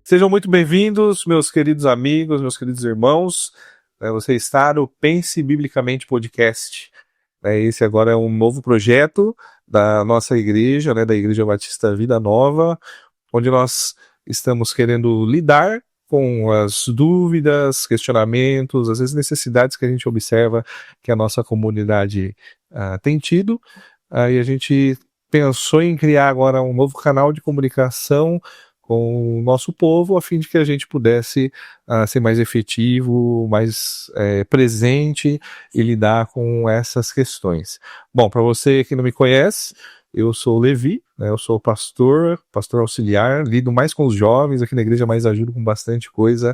Sejam muito bem-vindos, meus queridos amigos, meus queridos irmãos. Você está no Pense Biblicamente Podcast. Esse agora é um novo projeto da nossa igreja, da Igreja Batista Vida Nova, onde nós estamos querendo lidar com as dúvidas, questionamentos, às vezes necessidades que a gente observa que a nossa comunidade tem tido. E a gente pensou em criar agora um novo canal de comunicação com o nosso povo, a fim de que a gente pudesse ser mais efetivo, mais presente e lidar com essas questões. Bom, para você que não me conhece, eu sou o Levi, eu sou pastor auxiliar, lido mais com os jovens aqui na igreja, mas ajudo com bastante coisa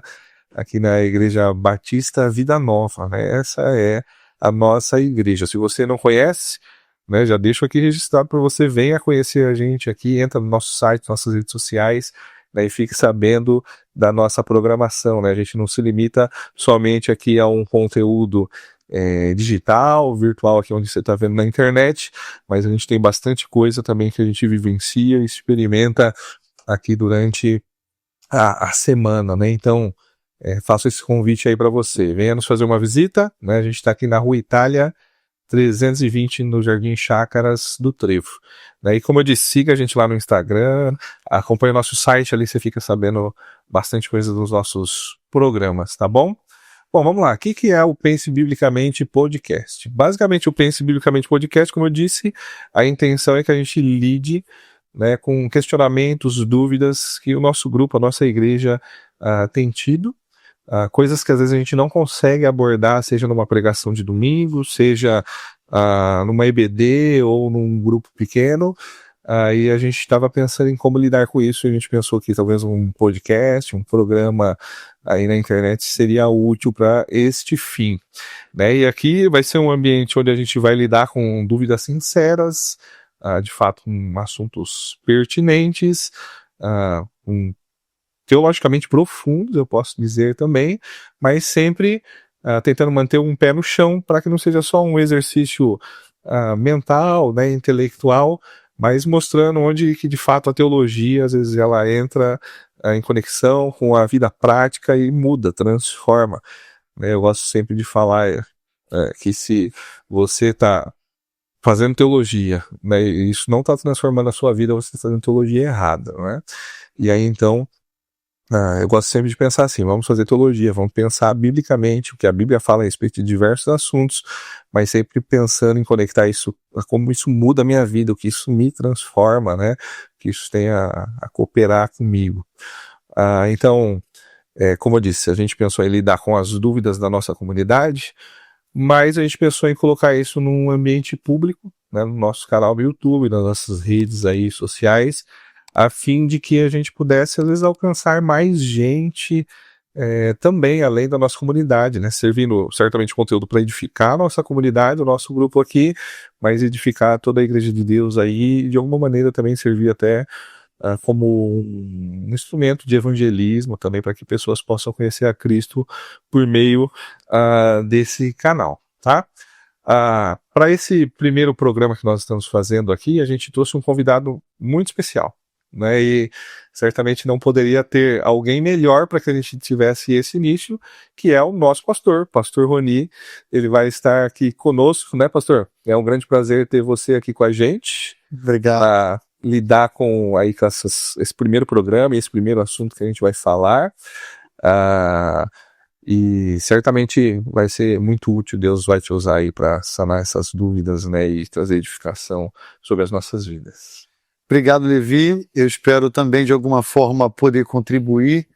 aqui na Igreja Batista Vida Nova, Essa é a nossa igreja. Se você não conhece, já deixo aqui registrado para você, venha conhecer a gente aqui, entra no nosso site, nossas redes sociais, e fique sabendo da nossa programação, A gente não se limita somente aqui a um conteúdo digital, virtual, aqui onde você está vendo na internet, mas a gente tem bastante coisa também que a gente vivencia e experimenta aqui durante a semana, Então, faço esse convite aí para você. Venha nos fazer uma visita, A gente está aqui na Rua Itália 320 no Jardim Chácaras do Trevo. E como eu disse, siga a gente lá no Instagram, acompanhe o nosso site, ali você fica sabendo bastante coisa dos nossos programas, tá bom? Bom, vamos lá. O que é o Pense Biblicamente Podcast? Basicamente, o Pense Biblicamente Podcast, como eu disse, a intenção é que a gente lide com questionamentos, dúvidas que o nosso grupo, a nossa igreja tem tido, coisas que às vezes a gente não consegue abordar, seja numa pregação de domingo, seja numa EBD ou num grupo pequeno, e a gente estava pensando em como lidar com isso, e a gente pensou que talvez um podcast, um programa aí na internet seria útil para este fim, E aqui vai ser um ambiente onde a gente vai lidar com dúvidas sinceras, de fato com assuntos pertinentes, teologicamente profundos, eu posso dizer também, mas sempre tentando manter um pé no chão para que não seja só um exercício mental, intelectual, mas mostrando onde que de fato a teologia, às vezes ela entra em conexão com a vida prática e muda, transforma. Eu gosto sempre de falar que se você está fazendo teologia, e isso não está transformando a sua vida, você está fazendo teologia errada, E aí então, eu gosto sempre de pensar assim, vamos fazer teologia, vamos pensar biblicamente o que a Bíblia fala a respeito de diversos assuntos, mas sempre pensando em conectar isso, como isso muda a minha vida, o que isso me transforma, que isso tem a cooperar comigo. Então, como eu disse, a gente pensou em lidar com as dúvidas da nossa comunidade, mas a gente pensou em colocar isso num ambiente público, no nosso canal do YouTube, nas nossas redes aí sociais, a fim de que a gente pudesse, às vezes, alcançar mais gente também, além da nossa comunidade, servindo certamente conteúdo para edificar a nossa comunidade, o nosso grupo aqui, mas edificar toda a Igreja de Deus aí, e de alguma maneira também servir até como um instrumento de evangelismo também, para que pessoas possam conhecer a Cristo por meio desse canal, tá? Para esse primeiro programa que nós estamos fazendo aqui, a gente trouxe um convidado muito especial, e certamente não poderia ter alguém melhor para que a gente tivesse esse início, que é o nosso pastor Roni. Ele vai estar aqui conosco, pastor? É um grande prazer ter você aqui com a gente. Obrigado. Lidar com esse primeiro programa, esse primeiro assunto que a gente vai falar, e certamente vai ser muito útil. Deus vai te usar aí para sanar essas dúvidas, e trazer edificação sobre as nossas vidas. Obrigado, Levi. Eu espero também, de alguma forma, poder contribuir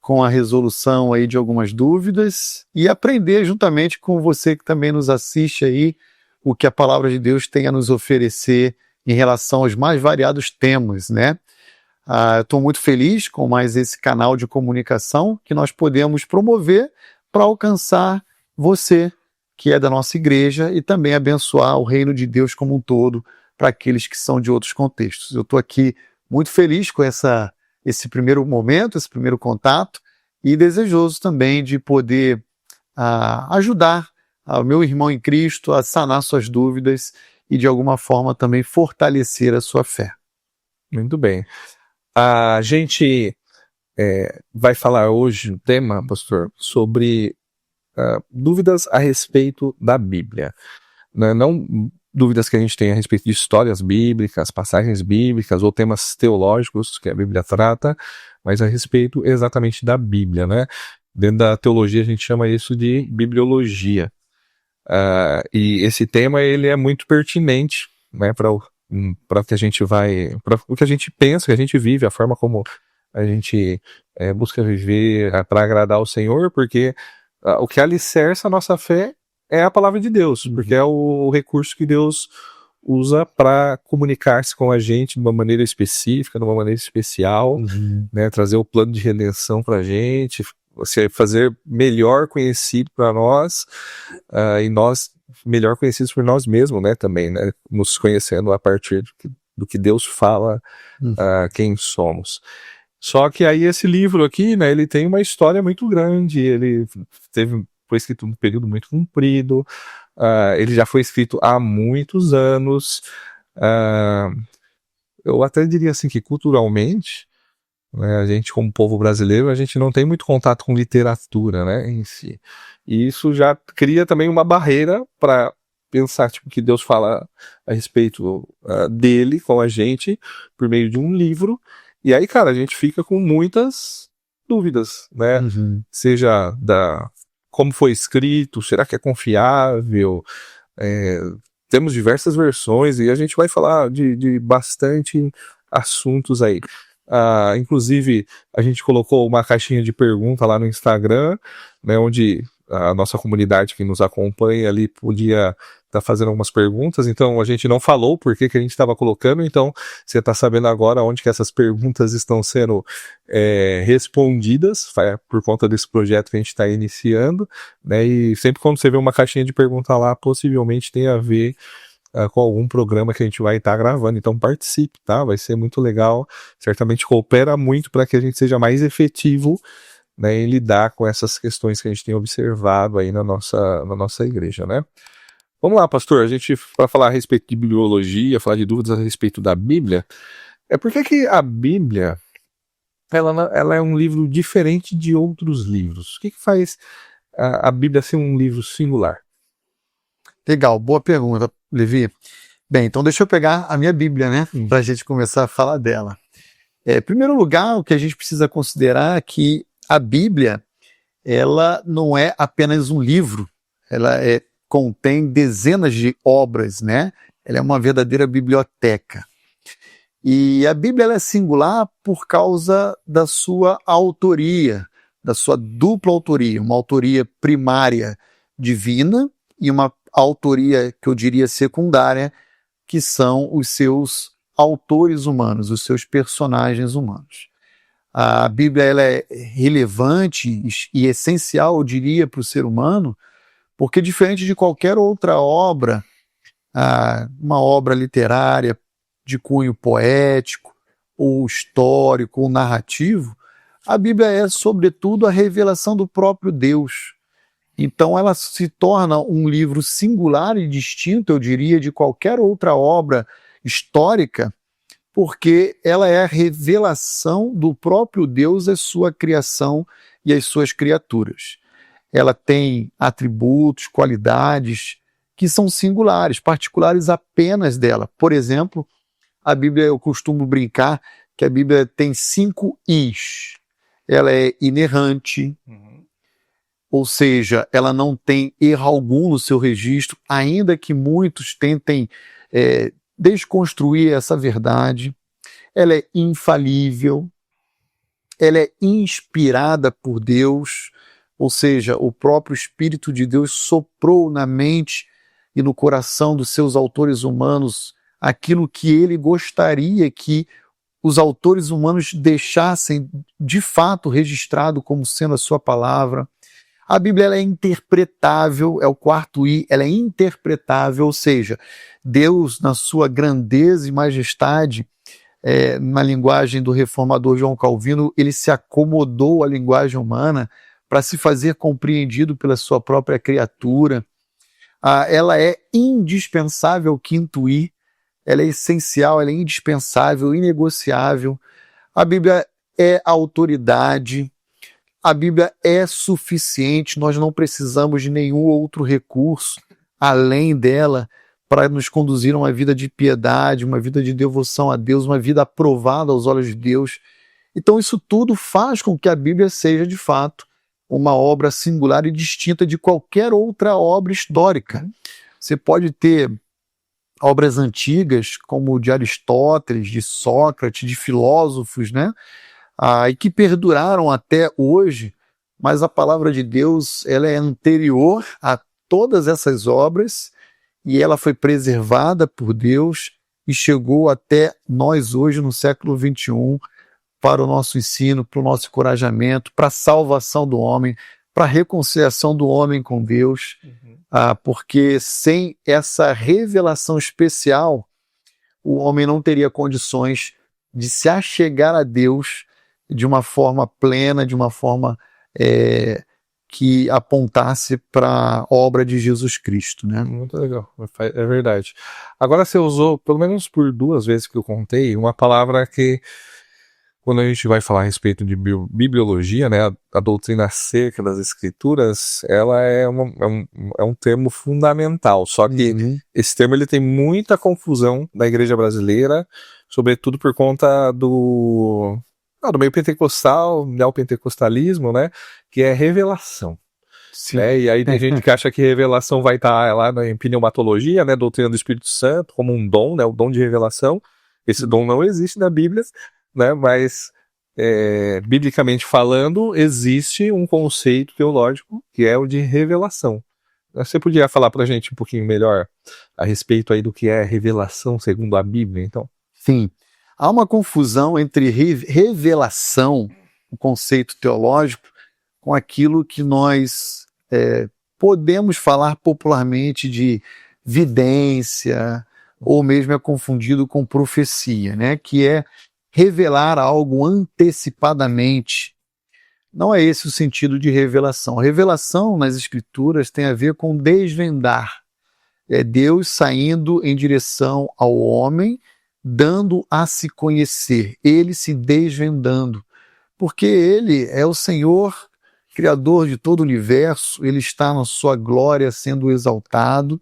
com a resolução aí de algumas dúvidas e aprender juntamente com você que também nos assiste aí o que a palavra de Deus tem a nos oferecer em relação aos mais variados temas, eu estou muito feliz com mais esse canal de comunicação que nós podemos promover para alcançar você, que é da nossa igreja, e também abençoar o reino de Deus como um todo para aqueles que são de outros contextos. Eu estou aqui muito feliz com esse primeiro momento, esse primeiro contato, e desejoso também de poder ajudar o meu irmão em Cristo a sanar suas dúvidas e de alguma forma também fortalecer a sua fé. Muito bem. A gente vai falar hoje um tema, pastor, sobre dúvidas a respeito da Bíblia. Não dúvidas que a gente tem a respeito de histórias bíblicas, passagens bíblicas ou temas teológicos que a Bíblia trata, mas a respeito exatamente da Bíblia, né? Dentro da teologia a gente chama isso de bibliologia. E esse tema ele é muito pertinente, né, para o que a gente para o que a gente pensa, que a gente vive, a forma como a gente busca viver para agradar ao Senhor, porque o que alicerça a nossa fé é a palavra de Deus, porque é o recurso que Deus usa para comunicar-se com a gente de uma maneira específica, de uma maneira especial, né, trazer o plano de redenção para a gente, fazer melhor conhecido para nós, e nós melhor conhecidos por nós mesmos, né, também, né, nos conhecendo a partir do que Deus fala quem somos. Só que aí esse livro aqui, né, ele tem uma história muito grande, ele foi escrito num período muito comprido, ele já foi escrito há muitos anos, eu até diria assim que culturalmente, né, a gente como povo brasileiro, a gente não tem muito contato com literatura, né, em si. E isso já cria também uma barreira para pensar tipo, que Deus fala a respeito dele com a gente por meio de um livro. E aí, cara, a gente fica com muitas dúvidas, né? Seja como foi escrito, será que é confiável? Temos diversas versões e a gente vai falar de bastante assuntos aí. Inclusive, a gente colocou uma caixinha de pergunta lá no Instagram, né, onde a nossa comunidade que nos acompanha ali podia estar fazendo algumas perguntas, então a gente não falou por que a gente estava colocando, então você está sabendo agora onde que essas perguntas estão sendo respondidas, por conta desse projeto que a gente está iniciando, né, e sempre quando você vê uma caixinha de pergunta lá, possivelmente tem a ver com algum programa que a gente vai estar gravando, então participe, tá? Vai ser muito legal, certamente coopera muito para que a gente seja mais efetivo, né, em lidar com essas questões que a gente tem observado aí na nossa igreja, né? Vamos lá, pastor, a gente, para falar a respeito de bibliologia, falar de dúvidas a respeito da Bíblia, por que a Bíblia, ela é um livro diferente de outros livros? O que faz a Bíblia ser um livro singular? Legal, boa pergunta, Levi. Bem, então deixa eu pegar a minha Bíblia, né, para a gente começar a falar dela. Em primeiro lugar, o que a gente precisa considerar é que a Bíblia, ela não é apenas um livro, ela contém dezenas de obras, né? Ela é uma verdadeira biblioteca. E a Bíblia ela é singular por causa da sua autoria, da sua dupla autoria, uma autoria primária divina e uma autoria que eu diria secundária, que são os seus autores humanos, os seus personagens humanos. A Bíblia ela é relevante e essencial, eu diria, para o ser humano, porque diferente de qualquer outra obra, uma obra literária de cunho poético, ou histórico, ou narrativo, a Bíblia é, sobretudo, a revelação do próprio Deus. Então ela se torna um livro singular e distinto, eu diria, de qualquer outra obra histórica, porque ela é a revelação do próprio Deus, a sua criação e as suas criaturas. Ela tem atributos, qualidades que são singulares, particulares apenas dela. Por exemplo, a Bíblia, eu costumo brincar que a Bíblia tem 5 Is. Ela é inerrante, ou seja, ela não tem erro algum no seu registro, ainda que muitos tentem desconstruir essa verdade. Ela é infalível, ela é inspirada por Deus, ou seja, o próprio Espírito de Deus soprou na mente e no coração dos seus autores humanos aquilo que ele gostaria que os autores humanos deixassem de fato registrado como sendo a sua palavra. A Bíblia ela é interpretável, é o 4 I, ela é interpretável, ou seja, Deus, na sua grandeza e majestade, na linguagem do reformador João Calvino, ele se acomodou à linguagem humana para se fazer compreendido pela sua própria criatura. Ela é indispensável, 5º I, ela é essencial, ela é indispensável, inegociável. A Bíblia é autoridade, a Bíblia é suficiente, nós não precisamos de nenhum outro recurso além dela para nos conduzir a uma vida de piedade, uma vida de devoção a Deus, uma vida aprovada aos olhos de Deus. Então isso tudo faz com que a Bíblia seja, de fato, uma obra singular e distinta de qualquer outra obra histórica. Você pode ter obras antigas, como de Aristóteles, de Sócrates, de filósofos, né? E que perduraram até hoje, mas a palavra de Deus ela é anterior a todas essas obras e ela foi preservada por Deus e chegou até nós hoje no século XXI para o nosso ensino, para o nosso encorajamento, para a salvação do homem, para a reconciliação do homem com Deus, porque sem essa revelação especial, o homem não teria condições de se achegar a Deus de uma forma plena, de uma forma que apontasse para a obra de Jesus Cristo, né? Muito legal, é verdade. Agora você usou, pelo menos por 2 vezes que eu contei, uma palavra que, quando a gente vai falar a respeito de bibliologia, né, a doutrina acerca das escrituras, ela é um termo fundamental, só que esse termo ele tem muita confusão na igreja brasileira, sobretudo por conta do meio pentecostal, neopentecostalismo, né, que é revelação. Né? E aí tem gente que acha que revelação vai estar lá em pneumatologia, né, doutrina do Espírito Santo, como um dom, né, o dom de revelação. Esse dom não existe na Bíblia, né, mas biblicamente falando, existe um conceito teológico que é o de revelação. Você podia falar pra gente um pouquinho melhor a respeito aí do que é revelação segundo a Bíblia, então? Sim. Há uma confusão entre revelação, o conceito teológico, com aquilo que nós podemos falar popularmente de vidência, ou mesmo é confundido com profecia, né? Que é revelar algo antecipadamente. Não é esse o sentido de revelação. Revelação nas Escrituras tem a ver com desvendar. É Deus saindo em direção ao homem, dando a se conhecer, ele se desvendando, porque ele é o Senhor, Criador de todo o universo, ele está na sua glória sendo exaltado,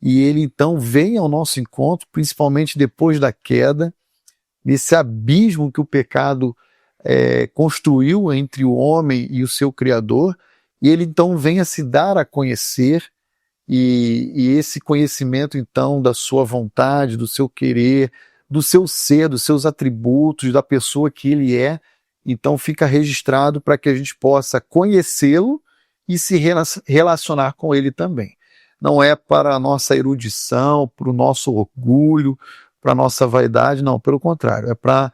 e ele então vem ao nosso encontro, principalmente depois da queda, nesse abismo que o pecado construiu entre o homem e o seu Criador, e ele então vem a se dar a conhecer, e esse conhecimento então da sua vontade, do seu querer, do seu ser, dos seus atributos, da pessoa que ele é, então fica registrado para que a gente possa conhecê-lo e se relacionar com ele também. Não é para a nossa erudição, para o nosso orgulho, para a nossa vaidade, não, pelo contrário, é para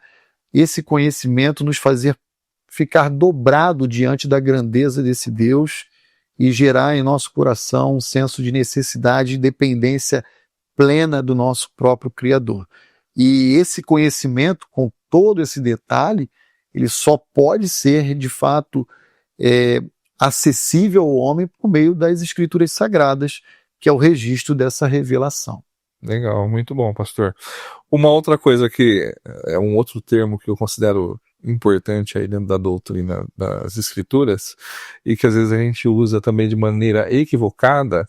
esse conhecimento nos fazer ficar dobrado diante da grandeza desse Deus e gerar em nosso coração um senso de necessidade e dependência plena do nosso próprio Criador. E esse conhecimento, com todo esse detalhe, ele só pode ser, de fato, acessível ao homem por meio das Escrituras Sagradas, que é o registro dessa revelação. Legal, muito bom, pastor. Uma outra coisa que é um outro termo que eu considero importante aí dentro da doutrina das Escrituras, e que às vezes a gente usa também de maneira equivocada,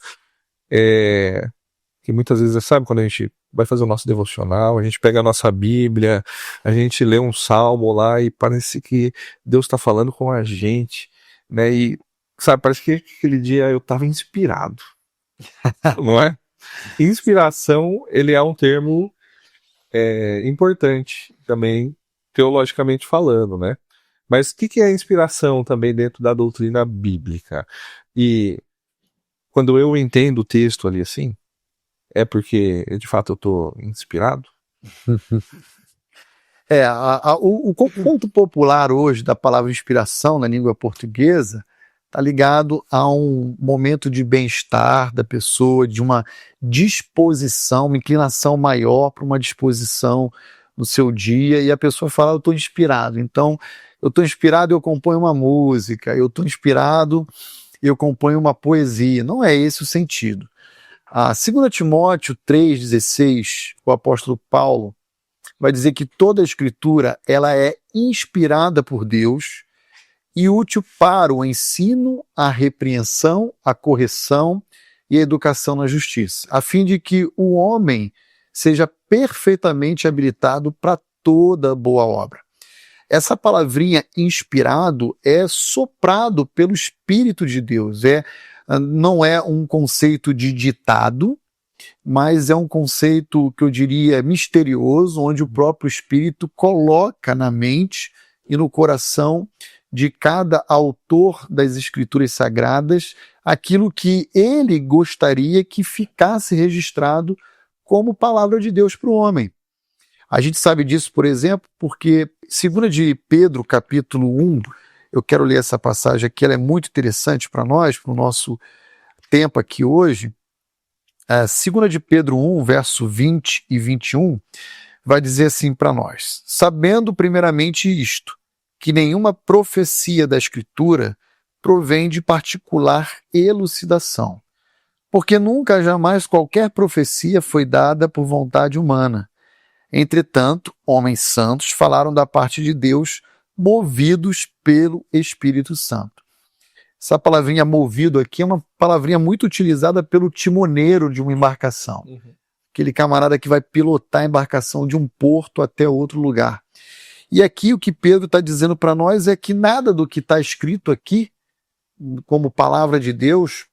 que muitas vezes, sabe, quando a gente vai fazer o nosso devocional, a gente pega a nossa Bíblia, a gente lê um salmo lá e parece que Deus está falando com a gente, né? E, sabe, parece que aquele dia eu estava inspirado, não é? Inspiração, ele é um termo importante também, teologicamente falando, né? Mas o que é inspiração também dentro da doutrina bíblica? E quando eu entendo o texto ali assim, é porque, de fato, eu estou inspirado? O ponto popular hoje da palavra inspiração na língua portuguesa está ligado a um momento de bem-estar da pessoa, de uma disposição, uma inclinação maior para uma disposição no seu dia, e a pessoa fala, eu estou inspirado. Então, eu estou inspirado, eu componho uma música, eu estou inspirado, eu componho uma poesia. Não é esse o sentido. A 2 Timóteo 3,16, o apóstolo Paulo, vai dizer que toda a Escritura ela é inspirada por Deus e útil para o ensino, a repreensão, a correção e a educação na justiça, a fim de que o homem seja perfeitamente habilitado para toda boa obra. Essa palavrinha inspirado é soprado pelo Espírito de Deus, não é um conceito de ditado, mas é um conceito que eu diria misterioso, onde o próprio Espírito coloca na mente e no coração de cada autor das Escrituras Sagradas aquilo que ele gostaria que ficasse registrado como palavra de Deus para o homem. A gente sabe disso, por exemplo, porque 2 de Pedro, capítulo 1, eu quero ler essa passagem aqui, ela é muito interessante para nós, para o nosso tempo aqui hoje. 2 de Pedro 1, verso 20 e 21, vai dizer assim para nós: sabendo primeiramente isto, que nenhuma profecia da Escritura provém de particular elucidação, porque nunca jamais qualquer profecia foi dada por vontade humana. Entretanto, homens santos falaram da parte de Deus, movidos pelo Espírito Santo. Essa palavrinha movido aqui é uma palavrinha muito utilizada pelo timoneiro de uma embarcação. Aquele camarada que vai pilotar a embarcação de um porto até outro lugar. E aqui o que Pedro está dizendo para nós é que nada do que está escrito aqui, como palavra de Deus,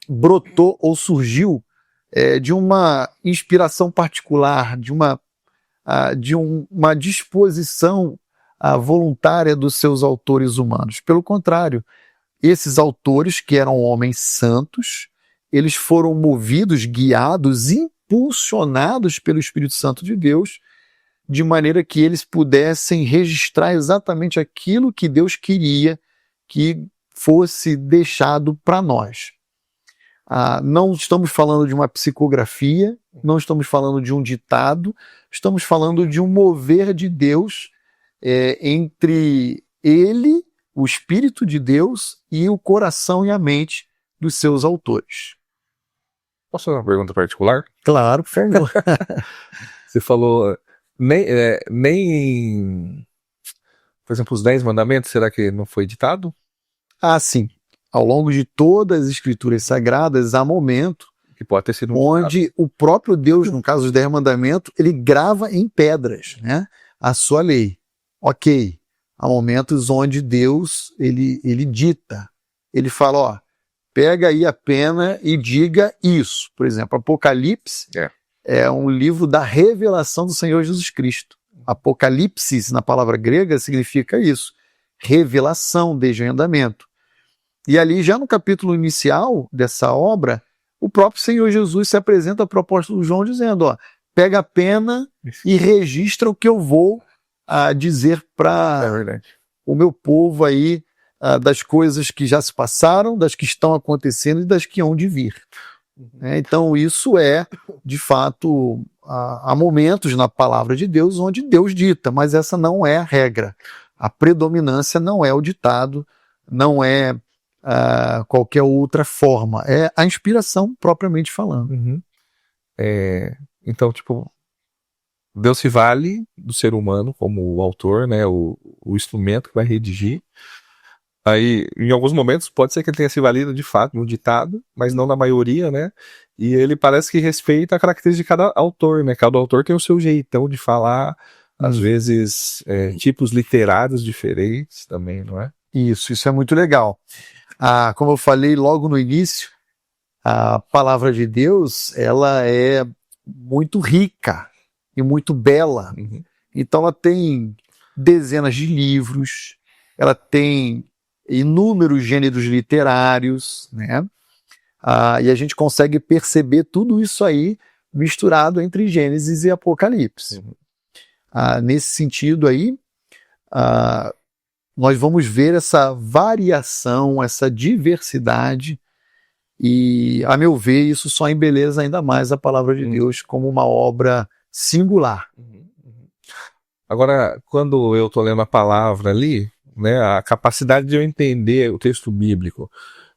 brotou ou surgiu de uma inspiração particular, de uma disposição voluntária dos seus autores humanos. Pelo contrário, esses autores, que eram homens santos, eles foram movidos, guiados, impulsionados pelo Espírito Santo de Deus, de maneira que eles pudessem registrar exatamente aquilo que Deus queria que fosse deixado para nós. Não estamos falando de uma psicografia, não estamos falando de um ditado, estamos falando de um mover de Deus entre ele, o Espírito de Deus, e o coração e a mente dos seus autores. Posso fazer uma pergunta particular? Claro, por favor. Você falou, nem, por exemplo, os 10 mandamentos, será que não foi ditado? Sim. Ao longo de todas as Escrituras Sagradas, há momento que pode ter sido onde o próprio Deus, no caso dos 10 mandamentos, ele grava em pedras, né, a sua lei. Ok. Há momentos onde Deus, ele dita. Ele fala, pega aí a pena e diga isso. Por exemplo, Apocalipse é um livro da revelação do Senhor Jesus Cristo. Apocalipse, na palavra grega, significa isso. Revelação, desde o andamento. E ali, já no capítulo inicial dessa obra, o próprio Senhor Jesus se apresenta para o apóstolo João dizendo, pega a pena e registra o que eu vou dizer para o meu povo aí, das coisas que já se passaram, das que estão acontecendo e das que hão de vir. Então isso de fato, há momentos na palavra de Deus onde Deus dita, mas essa não é a regra. A predominância não é o ditado, não é qualquer outra forma, é a inspiração propriamente falando. Então, tipo, Deus se vale do ser humano como o autor, né, o instrumento que vai redigir. Aí, em alguns momentos, pode ser que ele tenha se valido de fato no ditado, mas não na maioria, né? E ele parece que respeita a característica de cada autor, né? Cada autor tem o seu jeitão de falar, às vezes tipos literários diferentes também, não é? Isso é muito legal. Como eu falei logo no início, a palavra de Deus, ela é muito rica e muito bela. Então ela tem dezenas de livros, ela tem inúmeros gêneros literários, né? E a gente consegue perceber tudo isso aí misturado entre Gênesis e Apocalipse. Nesse sentido aí, nós vamos ver essa variação, essa diversidade, e, a meu ver, isso só embeleza ainda mais a palavra de Deus como uma obra singular. Agora, quando eu estou lendo a palavra ali, né, a capacidade de eu entender o texto bíblico,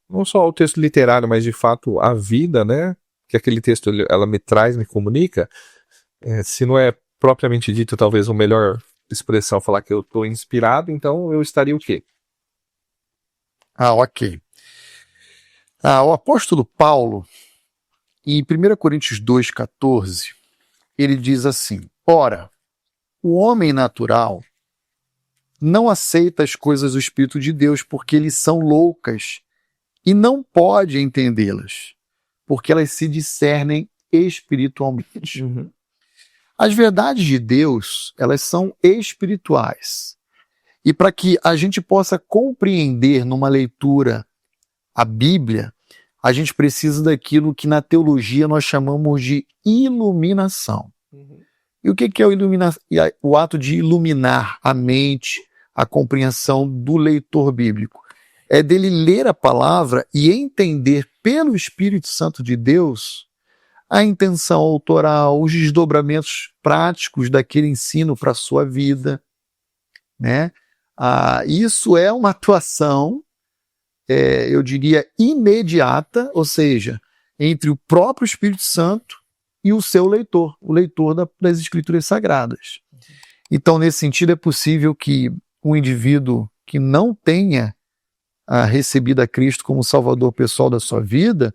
não só o texto literário, mas de fato a vida, né, que aquele texto ela me traz, me comunica, se não é propriamente dito, talvez a melhor expressão falar que eu estou inspirado, então eu estaria o quê? Ok. O apóstolo Paulo, em 1 Coríntios 2,14, ele diz assim: ora, o homem natural não aceita as coisas do Espírito de Deus porque eles são loucas e não pode entendê-las, porque elas se discernem espiritualmente. As verdades de Deus, elas são espirituais. E para que a gente possa compreender numa leitura a Bíblia, a gente precisa daquilo que na teologia nós chamamos de iluminação. E o que é o ato de iluminar a mente, a compreensão do leitor bíblico? É dele ler a palavra e entender pelo Espírito Santo de Deus a intenção autoral, os desdobramentos práticos daquele ensino para a sua vida, né? Isso é uma atuação, eu diria, imediata, ou seja, entre o próprio Espírito Santo e o seu leitor, o leitor das Escrituras Sagradas. Então, nesse sentido, é possível que um indivíduo que não tenha recebido a Cristo como Salvador pessoal da sua vida,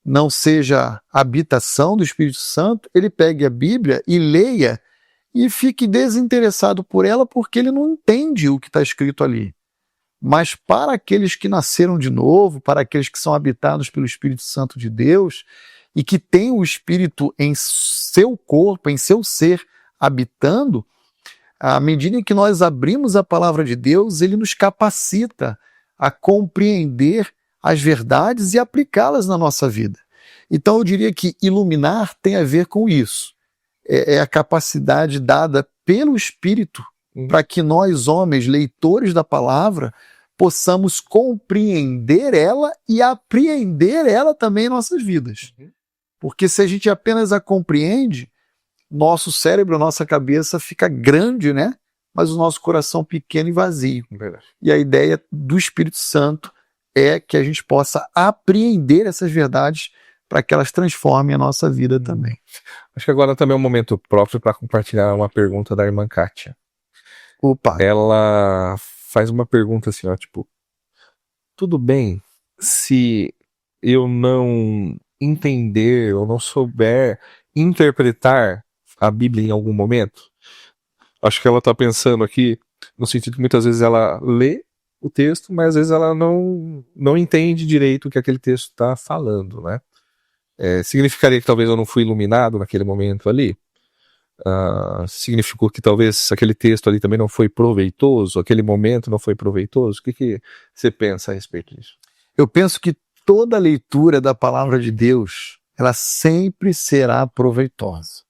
não seja habitação do Espírito Santo, ele pegue a Bíblia e leia e fique desinteressado por ela porque ele não entende o que está escrito ali. Mas para aqueles que nasceram de novo, para aqueles que são habitados pelo Espírito Santo de Deus e que têm o Espírito em seu corpo, em seu ser, habitando, à medida em que nós abrimos a palavra de Deus, ele nos capacita a compreender as verdades e aplicá-las na nossa vida. Então eu diria que iluminar tem a ver com isso. É a capacidade dada pelo Espírito para que nós, homens, leitores da palavra, possamos compreender ela e apreender ela também em nossas vidas. Porque se a gente apenas a compreende, nosso cérebro, nossa cabeça fica grande, né? Mas o nosso coração pequeno e vazio. Verdade. E a ideia do Espírito Santo é que a gente possa apreender essas verdades para que elas transformem a nossa vida também. Acho que agora também é um momento próprio para compartilhar uma pergunta da irmã Kátia. Opa! Ela faz uma pergunta assim, ó, tipo, tudo bem se eu não entender ou não souber interpretar a Bíblia em algum momento? Acho que ela está pensando aqui no sentido que muitas vezes ela lê o texto, mas às vezes ela não entende direito o que aquele texto está falando, né? Significaria que talvez eu não fui iluminado naquele momento ali? Significou que talvez aquele texto ali também não foi proveitoso, aquele momento não foi proveitoso? O que você pensa a respeito disso? Eu penso que toda leitura da palavra de Deus, ela sempre será proveitosa.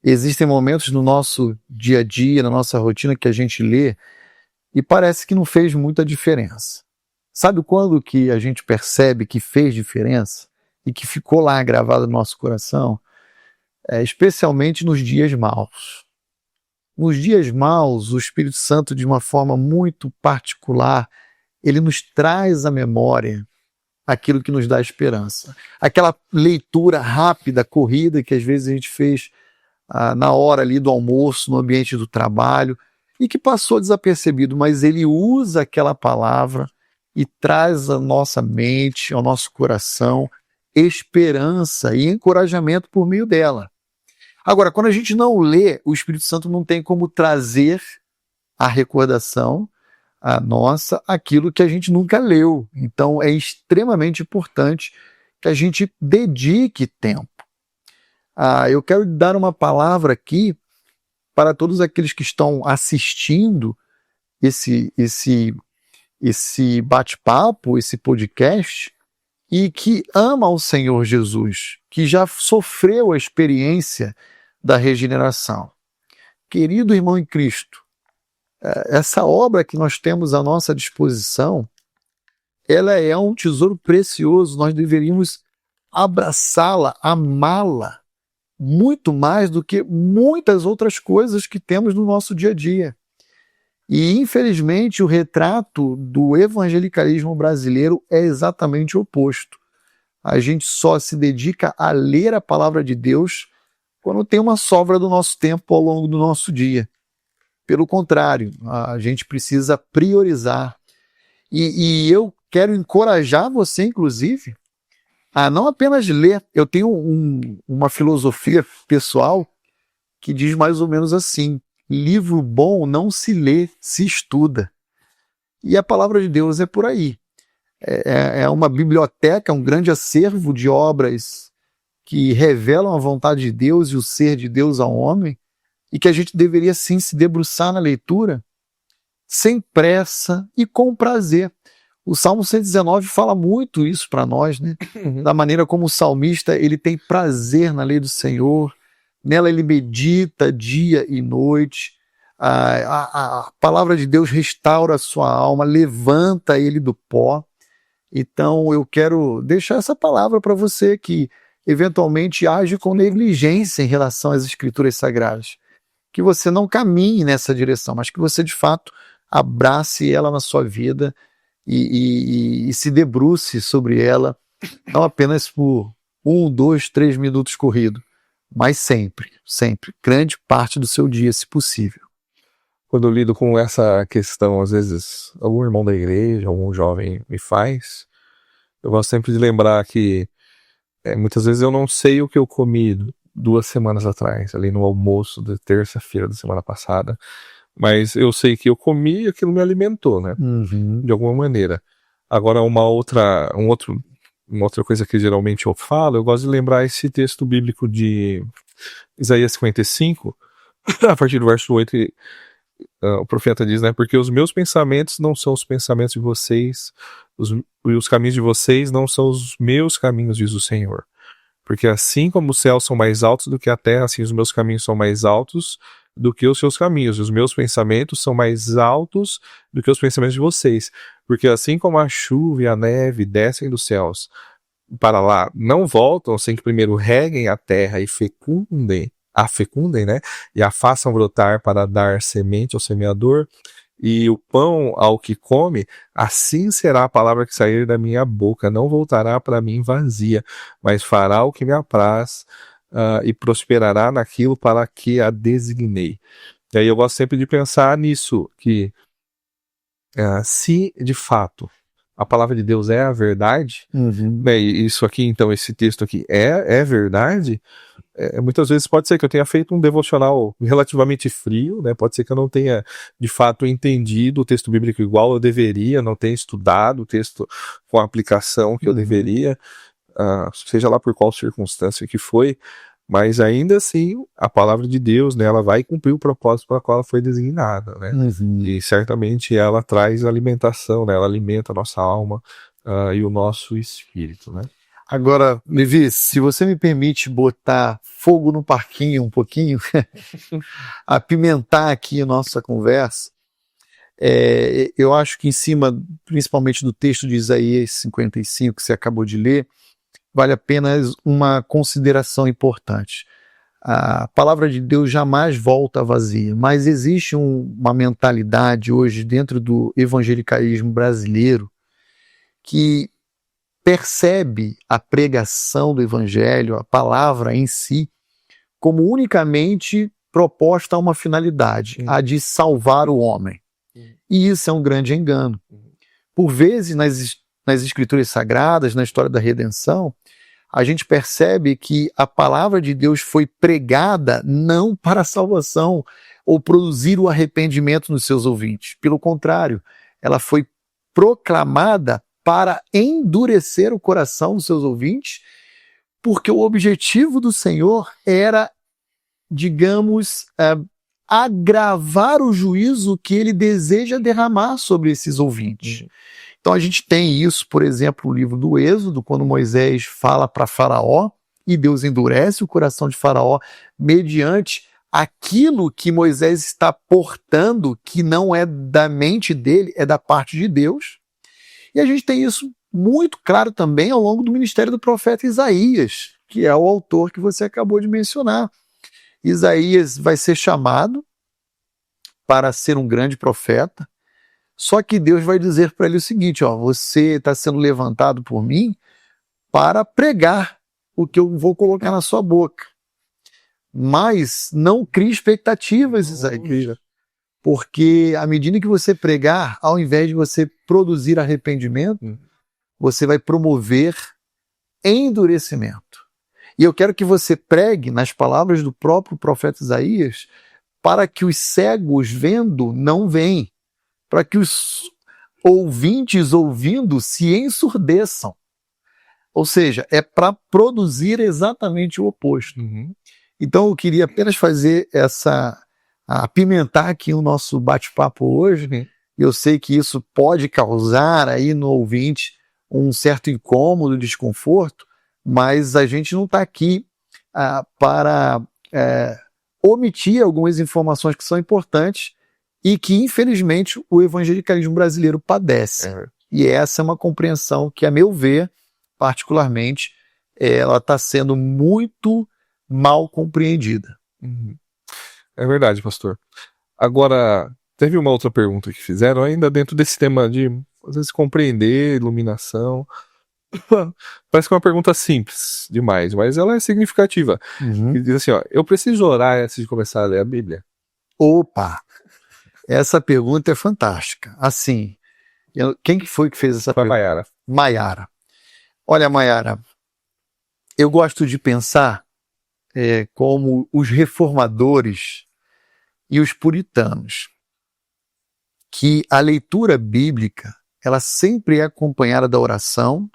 Existem momentos no nosso dia a dia, na nossa rotina, que a gente lê e parece que não fez muita diferença. Sabe quando que a gente percebe que fez diferença e que ficou lá gravado no nosso coração? Especialmente nos dias maus. Nos dias maus, o Espírito Santo, de uma forma muito particular, ele nos traz à memória aquilo que nos dá esperança. Aquela leitura rápida, corrida, que às vezes a gente fez na hora ali do almoço, no ambiente do trabalho, e que passou desapercebido, mas ele usa aquela palavra e traz à nossa mente, ao nosso coração, esperança e encorajamento por meio dela. Agora, quando a gente não lê, o Espírito Santo não tem como trazer à recordação a nossa aquilo que a gente nunca leu. Então é extremamente importante que a gente dedique tempo. Eu quero dar uma palavra aqui para todos aqueles que estão assistindo esse bate-papo, esse podcast, e que ama o Senhor Jesus, que já sofreu a experiência da regeneração. Querido irmão em Cristo, essa obra que nós temos à nossa disposição, ela é um tesouro precioso, nós deveríamos abraçá-la, amá-la, muito mais do que muitas outras coisas que temos no nosso dia a dia. E, infelizmente, o retrato do evangelicalismo brasileiro é exatamente o oposto. A gente só se dedica a ler a palavra de Deus quando tem uma sobra do nosso tempo ao longo do nosso dia. Pelo contrário, a gente precisa priorizar. E eu quero encorajar você, inclusive, a não apenas ler. Eu tenho uma filosofia pessoal que diz mais ou menos assim: livro bom não se lê, se estuda. E a palavra de Deus é por aí. É uma biblioteca, um grande acervo de obras que revelam a vontade de Deus e o ser de Deus ao homem, e que a gente deveria sim se debruçar na leitura, sem pressa e com prazer. O Salmo 119 fala muito isso para nós, né? Da maneira como o salmista ele tem prazer na lei do Senhor, nela ele medita dia e noite, a palavra de Deus restaura a sua alma, levanta ele do pó. Então eu quero deixar essa palavra para você que eventualmente age com negligência em relação às Escrituras Sagradas. Que você não caminhe nessa direção, mas que você de fato abrace ela na sua vida e se debruce sobre ela, não apenas por 1, 2, 3 minutos corrido, mas sempre, grande parte do seu dia, se possível. Quando eu lido com essa questão, às vezes, algum irmão da igreja, algum jovem me faz, eu gosto sempre de lembrar que muitas vezes eu não sei o que eu comi 2 semanas atrás, ali no almoço de terça-feira da semana passada, mas eu sei que eu comi e aquilo me alimentou, né? De alguma maneira. Agora, uma outra coisa que geralmente eu falo, eu gosto de lembrar esse texto bíblico de Isaías 55, a partir do verso 8, o profeta diz, né? Porque os meus pensamentos não são os pensamentos de vocês, os caminhos de vocês não são os meus caminhos, diz o Senhor. Porque assim como os céus são mais altos do que a terra, assim os meus caminhos são mais altos do que os seus caminhos. Os meus pensamentos são mais altos do que os pensamentos de vocês. Porque assim como a chuva e a neve descem dos céus para lá, não voltam sem que primeiro reguem a terra e fecundem, né? E a façam brotar para dar semente ao semeador e o pão ao que come, assim será a palavra que sair da minha boca, não voltará para mim vazia, mas fará o que me apraz e prosperará naquilo para que a designei. E aí eu gosto sempre de pensar nisso, que se de fato a palavra de Deus é a verdade, né, e isso aqui, então, esse texto aqui é verdade, muitas vezes pode ser que eu tenha feito um devocional relativamente frio, né? Pode ser que eu não tenha de fato entendido o texto bíblico igual eu deveria, não tenha estudado o texto com a aplicação que eu deveria, seja lá por qual circunstância que foi, mas ainda assim a palavra de Deus, né, ela vai cumprir o propósito para o qual ela foi designada, né? E certamente ela traz alimentação, né? Ela alimenta a nossa alma e o nosso espírito, né? Agora, Levi, se você me permite botar fogo no parquinho um pouquinho, apimentar aqui a nossa conversa, eu acho que em cima, principalmente do texto de Isaías 55, que você acabou de ler, vale apenas uma consideração importante. A palavra de Deus jamais volta vazia, mas existe uma mentalidade hoje dentro do evangelicalismo brasileiro que percebe a pregação do evangelho, a palavra em si, como unicamente proposta a uma finalidade, a de salvar o homem. E isso é um grande engano. Por vezes, nas escrituras sagradas, na história da redenção, a gente percebe que a palavra de Deus foi pregada não para a salvação ou produzir o arrependimento nos seus ouvintes. Pelo contrário, ela foi proclamada para endurecer o coração dos seus ouvintes, porque o objetivo do Senhor era, digamos, agravar o juízo que ele deseja derramar sobre esses ouvintes. Então a gente tem isso, por exemplo, no livro do Êxodo, quando Moisés fala para Faraó, e Deus endurece o coração de Faraó mediante aquilo que Moisés está portando, que não é da mente dele, é da parte de Deus. E a gente tem isso muito claro também ao longo do ministério do profeta Isaías, que é o autor que você acabou de mencionar. Isaías vai ser chamado para ser um grande profeta, só que Deus vai dizer para ele o seguinte, você está sendo levantado por mim para pregar o que eu vou colocar na sua boca. mas não crie expectativas, Isaías. Porque à medida que você pregar, ao invés de você produzir arrependimento, você vai promover endurecimento. E eu quero que você pregue nas palavras do próprio profeta Isaías, para que os cegos vendo não veem, para que os ouvintes ouvindo se ensurdeçam. Ou seja, é para produzir exatamente o oposto. Então eu queria apenas fazer apimentar aqui o nosso bate-papo hoje. Eu sei que isso pode causar aí no ouvinte um certo incômodo, desconforto, mas a gente não está aqui para omitir algumas informações que são importantes e que, infelizmente, o evangelicalismo brasileiro padece. E essa é uma compreensão que, a meu ver, particularmente, ela está sendo muito mal compreendida. É verdade, pastor. Agora, teve uma outra pergunta que fizeram ainda dentro desse tema de, às vezes, compreender, iluminação. Parece que é uma pergunta simples demais, mas ela é significativa. E diz assim, eu preciso orar antes de começar a ler a Bíblia? Opa! Essa pergunta é fantástica. Assim, quem que foi que fez essa pergunta? Maiara. Maiara. Olha, Maiara, eu gosto de pensar como os reformadores e os puritanos, que a leitura bíblica, ela sempre é acompanhada da oração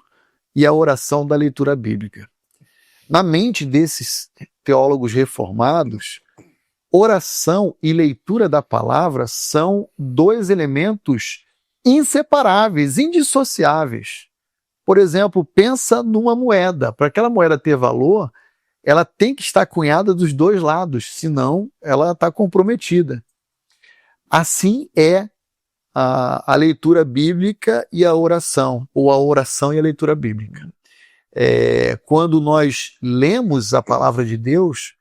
e a oração da leitura bíblica. Na mente desses teólogos reformados, oração e leitura da palavra são dois elementos inseparáveis, indissociáveis. Por exemplo, pensa numa moeda. Para aquela moeda ter valor, ela tem que estar cunhada dos dois lados, senão ela está comprometida. Assim é a leitura bíblica e a oração, ou a oração e a leitura bíblica. Quando nós lemos a palavra de Deus,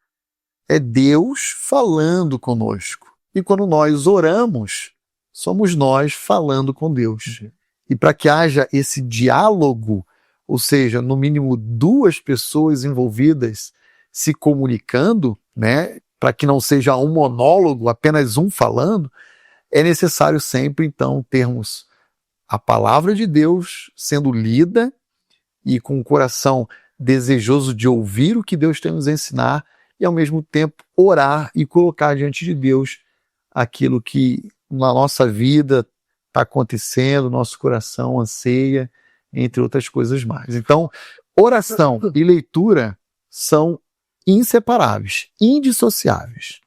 é Deus falando conosco. E quando nós oramos, somos nós falando com Deus. E para que haja esse diálogo, ou seja, no mínimo duas pessoas envolvidas se comunicando, né, para que não seja um monólogo, apenas um falando, é necessário sempre, então, termos a palavra de Deus sendo lida e com o coração desejoso de ouvir o que Deus tem a nos ensinar e, ao mesmo tempo, orar e colocar diante de Deus aquilo que na nossa vida está acontecendo, nosso coração anseia, entre outras coisas mais. Então, oração e leitura são inseparáveis, indissociáveis.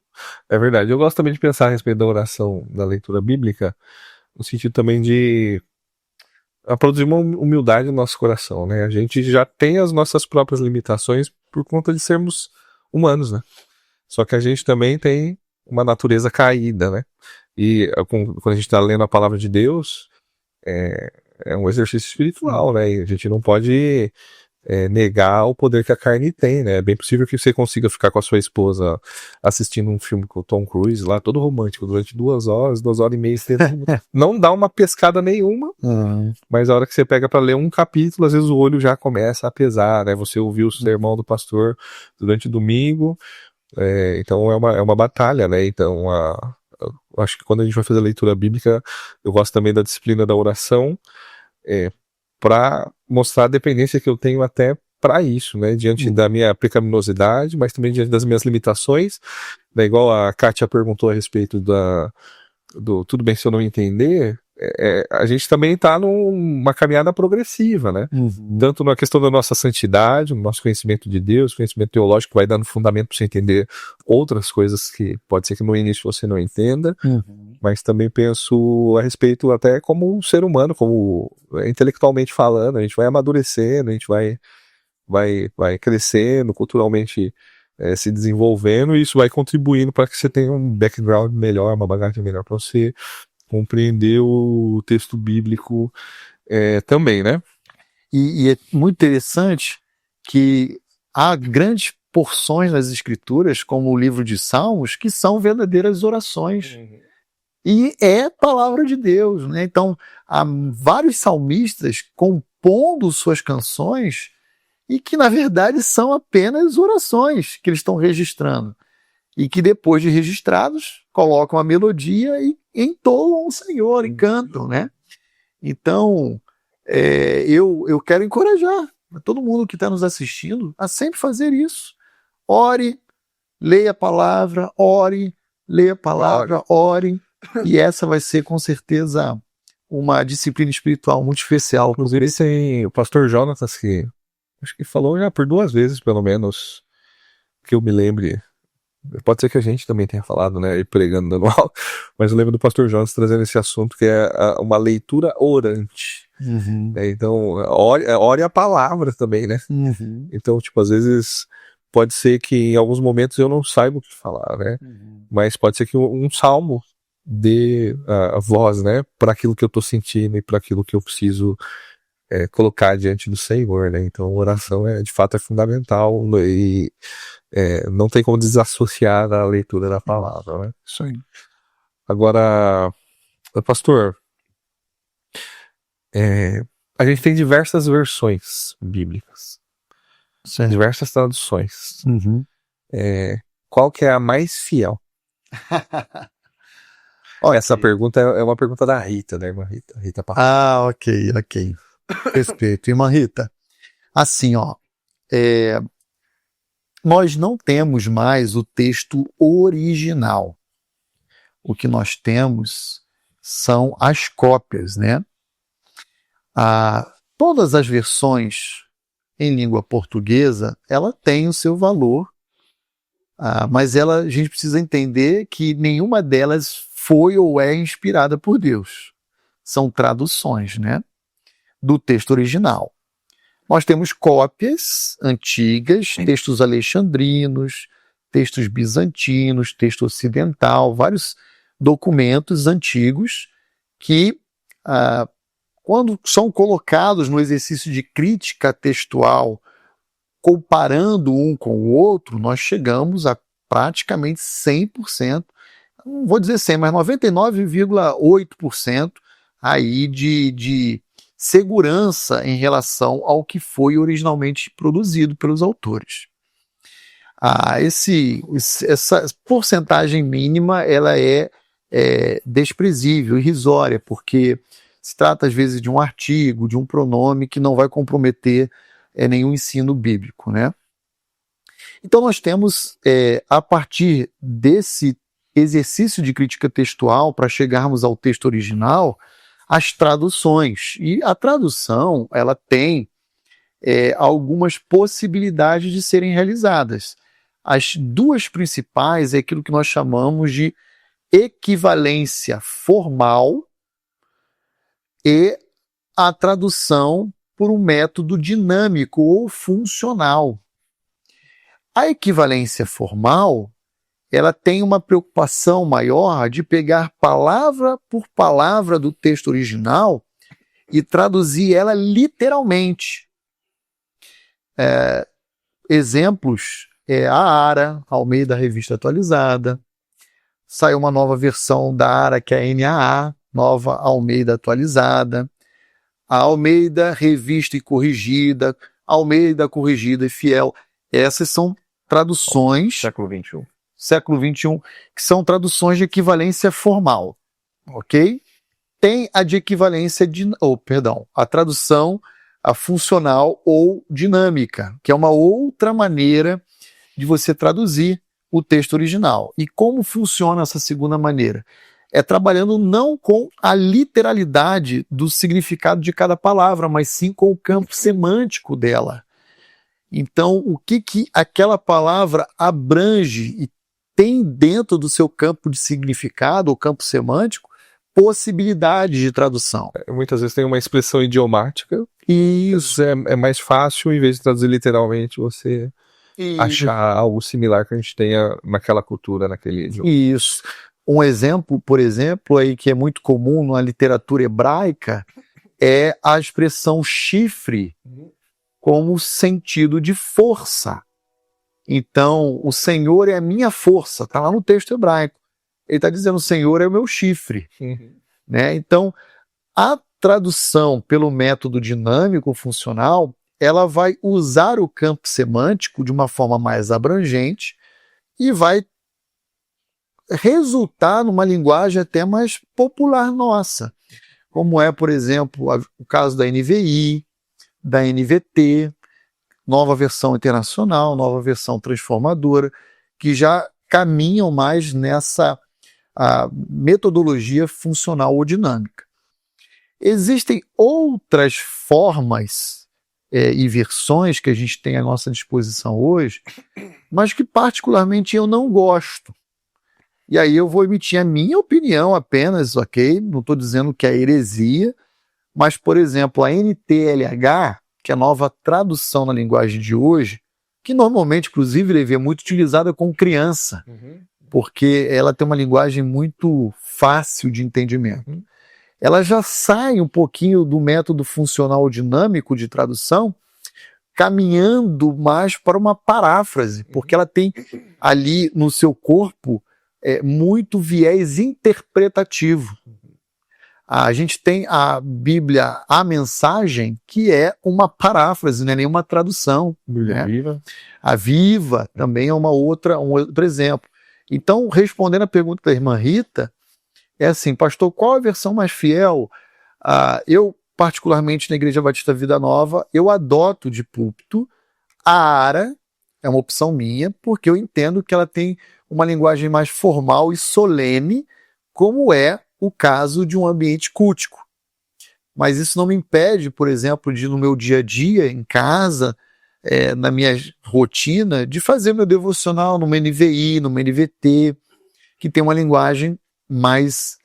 É verdade. Eu gosto também de pensar a respeito da oração, da leitura bíblica, no sentido também de produzir uma humildade no nosso coração, né? A gente já tem as nossas próprias limitações por conta de sermos humanos, né? Só que a gente também tem uma natureza caída, né? E quando a gente está lendo a palavra de Deus, é um exercício espiritual, né? E a gente não pode negar o poder que a carne tem, né? É bem possível que você consiga ficar com a sua esposa assistindo um filme com o Tom Cruise lá, todo romântico, durante 2 horas e meia, você não dá uma pescada nenhuma, mas a hora que você pega para ler um capítulo, às vezes o olho já começa a pesar, né? Você ouviu o sermão do pastor durante o domingo, então é uma batalha, né? Então, eu acho que quando a gente vai fazer a leitura bíblica, eu gosto também da disciplina da oração, para mostrar a dependência que eu tenho até para isso, né? Diante da minha pecaminosidade, mas também diante das minhas limitações, né? Igual a Kátia perguntou a respeito do tudo bem se eu não entender, a gente também está numa caminhada progressiva, né? Tanto na questão da nossa santidade, no nosso conhecimento de Deus, conhecimento teológico, que vai dando fundamento para você entender outras coisas que pode ser que no início você não entenda, mas também penso a respeito até como um ser humano, como intelectualmente falando, a gente vai amadurecendo, a gente vai crescendo, culturalmente se desenvolvendo, e isso vai contribuindo para que você tenha um background melhor, uma bagagem melhor para você compreender o texto bíblico também, né? E é muito interessante que há grandes porções das Escrituras, como o livro de Salmos, que são verdadeiras orações. E é palavra de Deus, né? Então, há vários salmistas compondo suas canções e que, na verdade, são apenas orações que eles estão registrando. E que, depois de registrados, colocam a melodia e entoam o Senhor e cantam, né? Então, eu quero encorajar todo mundo que está nos assistindo a sempre fazer isso. Ore, leia a palavra, ore, leia a palavra, ore. E essa vai ser, com certeza, uma disciplina espiritual muito especial. Inclusive, tem o pastor Jonatas, que acho que falou já por 2 vezes, pelo menos, que eu me lembre. Pode ser que a gente também tenha falado, né, e pregando, dando aula, mas eu lembro do pastor Jonas trazendo esse assunto, que é uma leitura orante. Então, ore a palavra também, né? Então, tipo, às vezes pode ser que em alguns momentos eu não saiba o que falar, né? Mas pode ser que um salmo dê a voz, né, para aquilo que eu tô sentindo e para aquilo que eu preciso colocar diante do Senhor, né? Então, a oração de fato é fundamental e não tem como desassociar da leitura da palavra, né? Isso aí. Agora, pastor, a gente tem diversas versões bíblicas, diversas traduções. Qual que é a mais fiel? Essa pergunta é uma pergunta da Rita, da irmã Rita. Ok. Respeito. Irmã Rita, assim, nós não temos mais o texto original. O que nós temos são as cópias, né? Todas as versões em língua portuguesa, ela tem o seu valor, mas a gente precisa entender que nenhuma delas foi ou é inspirada por Deus. São traduções, né, do texto original. Nós temos cópias antigas, textos alexandrinos, textos bizantinos, texto ocidental, vários documentos antigos que, quando são colocados no exercício de crítica textual, comparando um com o outro, nós chegamos a praticamente 100%, não vou dizer 100%, mas 99,8% aí de segurança em relação ao que foi originalmente produzido pelos autores. Essa porcentagem mínima ela é desprezível, irrisória, porque se trata às vezes de um artigo, de um pronome que não vai comprometer nenhum ensino bíblico, né? Então nós temos, a partir desse exercício de crítica textual, para chegarmos ao texto original, as traduções. E a tradução, ela tem algumas possibilidades de serem realizadas. As 2 principais é aquilo que nós chamamos de equivalência formal e a tradução por um método dinâmico ou funcional. A equivalência formal, ela tem uma preocupação maior de pegar palavra por palavra do texto original e traduzir ela literalmente. Exemplos a ARA, Almeida Revista Atualizada. Saiu uma nova versão da ARA, que é a NAA, Nova Almeida Atualizada. A Almeida Revista e Corrigida, Almeida Corrigida e Fiel. Essas são traduções... Século XXI, que são traduções de equivalência formal, ok? Tem a de equivalência a tradução funcional ou dinâmica, que é uma outra maneira de você traduzir o texto original. E como funciona essa segunda maneira? É trabalhando não com a literalidade do significado de cada palavra, mas sim com o campo semântico dela. Então, o que aquela palavra abrange e tem dentro do seu campo de significado, ou campo semântico, possibilidades de tradução. Muitas vezes tem uma expressão idiomática. Isso é mais fácil, em vez de traduzir literalmente, você achar algo similar que a gente tenha naquela cultura, naquele idioma. Isso. Um exemplo, por exemplo, aí que é muito comum na literatura hebraica é a expressão chifre como sentido de força. Então, o Senhor é a minha força, está lá no texto hebraico. Ele está dizendo, o Senhor é o meu chifre. Né? Então, a tradução pelo método dinâmico funcional, ela vai usar o campo semântico de uma forma mais abrangente e vai resultar numa linguagem até mais popular nossa, como é, por exemplo, o caso da NVI, da NVT, nova versão internacional, nova versão transformadora, que já caminham mais nessa metodologia funcional ou dinâmica. Existem outras formas e versões que a gente tem à nossa disposição hoje, mas que particularmente eu não gosto. E aí eu vou emitir a minha opinião apenas, ok? Não estou dizendo que é heresia, mas, por exemplo, a NTLH, que é a nova tradução na linguagem de hoje, que normalmente, inclusive, é muito utilizada com criança, porque ela tem uma linguagem muito fácil de entendimento. Ela já sai um pouquinho do método funcional dinâmico de tradução, caminhando mais para uma paráfrase, porque ela tem ali no seu corpo muito viés interpretativo. A gente tem a Bíblia, a Mensagem, que é uma paráfrase, não é nenhuma tradução. Bíblia né? Viva. A Viva também é um outro exemplo. Então, respondendo a pergunta da irmã Rita, é assim, pastor, qual a versão mais fiel? Eu, particularmente na Igreja Batista Vida Nova, eu adoto de púlpito a ARA, é uma opção minha, porque eu entendo que ela tem uma linguagem mais formal e solene, como é o caso de um ambiente cultico. Mas isso não me impede, por exemplo, de no meu dia a dia, em casa, na minha rotina, de fazer meu devocional numa NVI, numa NVT, que tem uma linguagem mais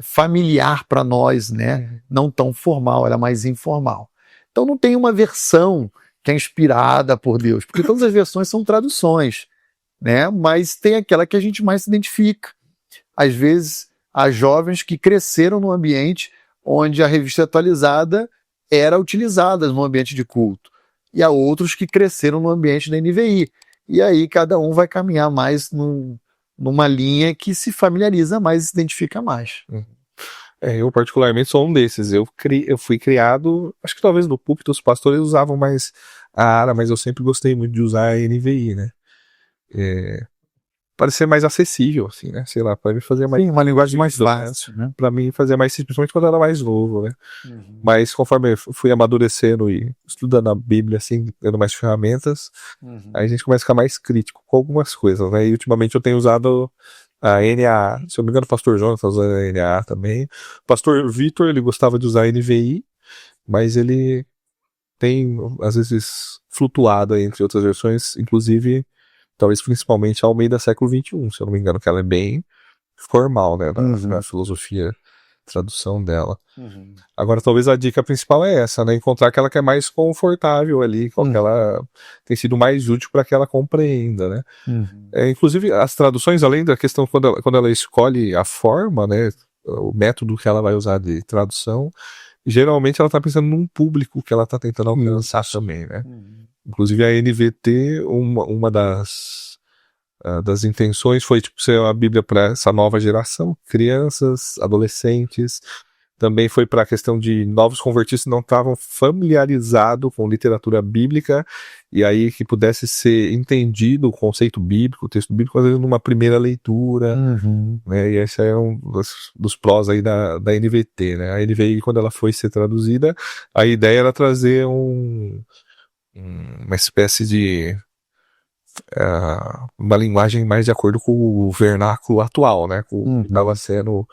familiar para nós, né? Não tão formal, ela é mais informal. Então não tem uma versão que é inspirada por Deus, porque todas as versões são traduções, né? Mas tem aquela que a gente mais se identifica. Às vezes, há jovens que cresceram num ambiente onde a revista atualizada era utilizada no ambiente de culto, e há outros que cresceram no ambiente da NVI. E aí cada um vai caminhar mais numa linha que se familiariza mais e se identifica mais. Eu particularmente sou um desses. Eu fui criado, acho que talvez no púlpito os pastores usavam mais a ARA, mas eu sempre gostei muito de usar a NVI, né? Para ser mais acessível, assim, né? Sei lá, para mim fazer mais... Sim, uma linguagem mais fácil, né? Para mim fazer mais simples, principalmente quando eu era mais novo, né? Mas conforme eu fui amadurecendo e estudando a Bíblia, assim, tendo mais ferramentas, aí a gente começa a ficar mais crítico com algumas coisas, né? E ultimamente eu tenho usado a NAA, se eu não me engano o pastor Jonas está usando a NAA também. O pastor Vitor, ele gostava de usar a NVI, mas ele tem, às vezes, flutuado aí entre outras versões, inclusive, talvez principalmente a Almeida século XXI, se eu não me engano, que ela é bem formal, né, na filosofia, tradução dela. Agora, talvez a dica principal é essa, né, encontrar aquela que é mais confortável ali, que ela tem sido mais útil para que ela compreenda, né. Inclusive, as traduções, além da questão quando ela escolhe a forma, né, o método que ela vai usar de tradução, geralmente ela está pensando num público que ela está tentando alcançar também, né. Inclusive a NVT, uma das intenções foi ser uma Bíblia para essa nova geração, crianças, adolescentes. Também foi para a questão de novos convertidos que não estavam familiarizados com literatura bíblica, e aí que pudesse ser entendido o conceito bíblico, o texto bíblico, às vezes numa primeira leitura, né? E esse é um dos prós aí da NVT, né? A NVI, quando ela foi ser traduzida, a ideia era trazer uma espécie de uma linguagem mais de acordo com o vernáculo atual, né? Com o que estava sendo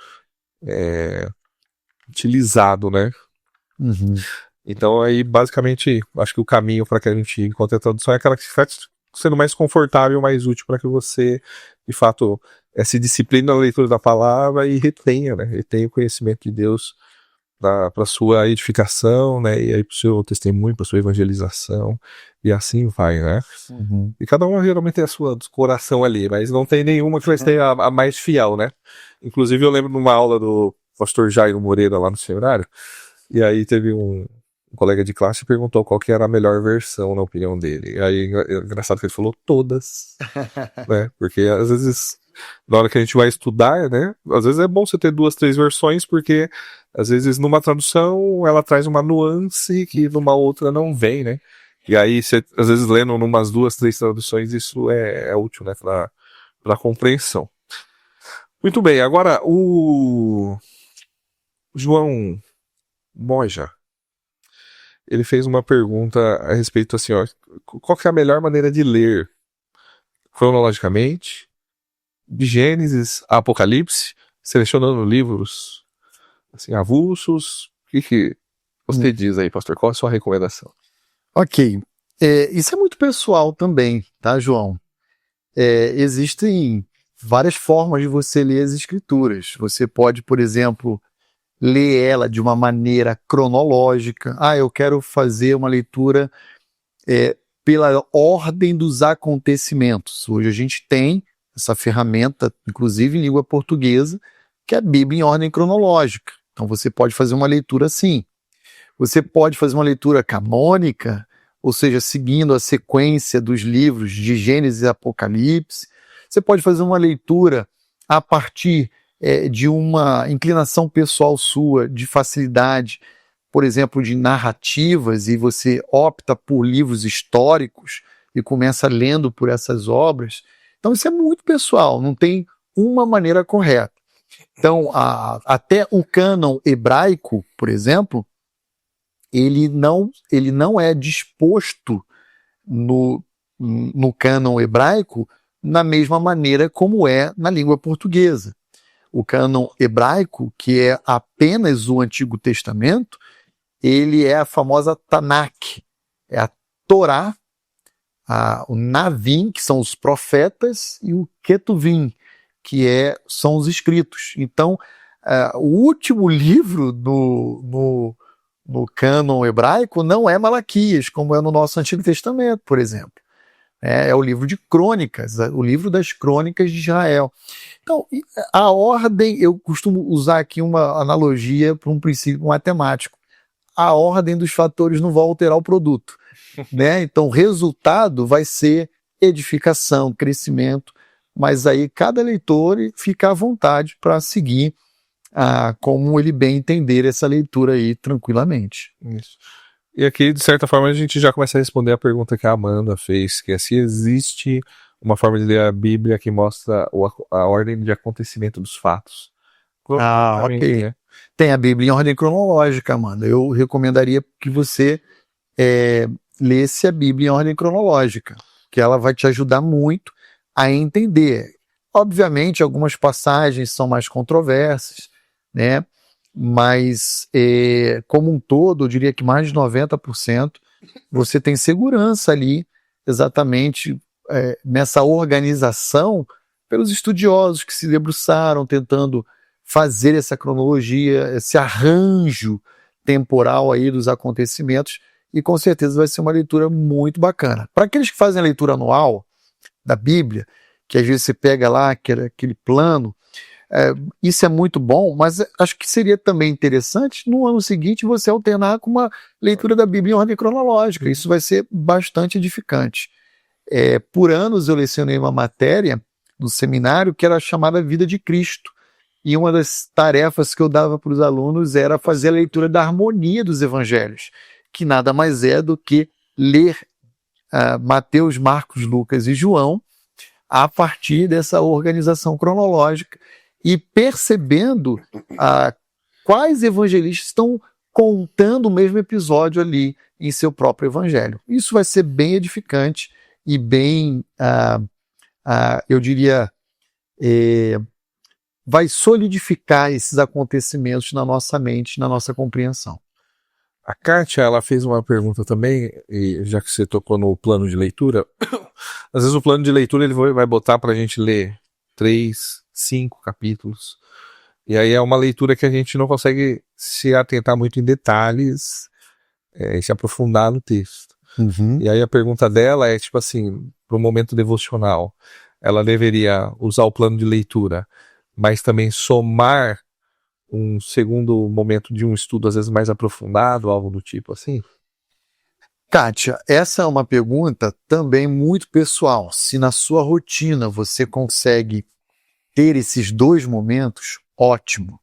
utilizado, né? Então aí basicamente acho que o caminho para que a gente encontre a tradução é aquela que vai sendo mais confortável, mais útil para que você de fato se discipline na leitura da palavra e retenha, né? Retenha o conhecimento de Deus para sua edificação, né? E aí para o seu testemunho, para sua evangelização, e assim vai, né? E cada uma geralmente tem a sua coração ali, mas não tem nenhuma que vai ser a mais fiel, né? Inclusive eu lembro numa aula do pastor Jairo Moreira lá no seminário, e aí teve um um colega de classe perguntou qual que era a melhor versão, na opinião dele. E aí, engraçado que ele falou todas, né? Porque às vezes, na hora que a gente vai estudar, né? Às vezes é bom você ter 2, 3 versões, porque às vezes numa tradução ela traz uma nuance que numa outra não vem, né? E aí, você, às vezes, lendo numas 2, 3 traduções, isso é útil, né? Pra compreensão. Muito bem, agora o João Moja, ele fez uma pergunta a respeito assim, ó, qual que é a melhor maneira de ler cronologicamente, de Gênesis a Apocalipse, selecionando livros assim, avulsos? O que você diz aí, pastor? Qual é a sua recomendação? Ok. Isso é muito pessoal também, tá, João? Existem várias formas de você ler as escrituras. Você pode, por exemplo, ler ela de uma maneira cronológica. Eu quero fazer uma leitura pela ordem dos acontecimentos. Hoje a gente tem essa ferramenta, inclusive em língua portuguesa, que é a Bíblia em ordem cronológica. Então você pode fazer uma leitura assim. Você pode fazer uma leitura canônica, ou seja, seguindo a sequência dos livros de Gênesis e Apocalipse. Você pode fazer uma leitura a partir de uma inclinação pessoal sua, de facilidade, por exemplo, de narrativas, e você opta por livros históricos e começa lendo por essas obras. Então isso é muito pessoal, não tem uma maneira correta. Então, até o cânon hebraico, por exemplo, ele não é disposto no cânon hebraico na mesma maneira como é na língua portuguesa. O cânon hebraico, que é apenas o Antigo Testamento, ele é a famosa Tanakh, é a Torá, o Navim, que são os profetas, e o Ketuvim, que são os escritos. Então, o último livro no cânon hebraico não é Malaquias, como é no nosso Antigo Testamento, por exemplo. É o livro de Crônicas, o livro das Crônicas de Israel. Então, a ordem, eu costumo usar aqui uma analogia para um princípio matemático. A ordem dos fatores não vai alterar o produto, né? Então, o resultado vai ser edificação, crescimento, mas aí cada leitor fica à vontade para seguir como ele bem entender essa leitura aí tranquilamente. Isso. E aqui, de certa forma, a gente já começa a responder a pergunta que a Amanda fez, que é se existe uma forma de ler a Bíblia que mostra a ordem de acontecimento dos fatos. Ok. Né? Tem a Bíblia em ordem cronológica, Amanda. Eu recomendaria que você lesse a Bíblia em ordem cronológica, que ela vai te ajudar muito a entender. Obviamente, algumas passagens são mais controversas, né? Mas, como um todo, eu diria que mais de 90% você tem segurança ali, exatamente nessa organização, pelos estudiosos que se debruçaram tentando fazer essa cronologia, esse arranjo temporal aí dos acontecimentos, e com certeza vai ser uma leitura muito bacana. Para aqueles que fazem a leitura anual da Bíblia, que às vezes você pega lá aquele plano, isso é muito bom, mas acho que seria também interessante no ano seguinte você alternar com uma leitura da Bíblia em ordem cronológica. Isso vai ser bastante edificante. Por anos eu lecionei uma matéria no seminário que era chamada Vida de Cristo, e uma das tarefas que eu dava para os alunos era fazer a leitura da harmonia dos evangelhos, que nada mais é do que ler Mateus, Marcos, Lucas e João a partir dessa organização cronológica e percebendo quais evangelistas estão contando o mesmo episódio ali em seu próprio evangelho. Isso vai ser bem edificante e bem, eu diria, vai solidificar esses acontecimentos na nossa mente, na nossa compreensão. A Kátia, ela fez uma pergunta também, e já que você tocou no plano de leitura, às vezes o plano de leitura ele vai botar pra gente ler 3, 5 capítulos, e aí é uma leitura que a gente não consegue se atentar muito em detalhes e se aprofundar no texto. Uhum. E aí a pergunta dela é, tipo assim, pro momento devocional, ela deveria usar o plano de leitura, mas também somar um segundo momento de um estudo, às vezes, mais aprofundado, algo do tipo assim? Kátia, essa é uma pergunta também muito pessoal. Se na sua rotina você consegue ter esses 2 momentos, ótimo.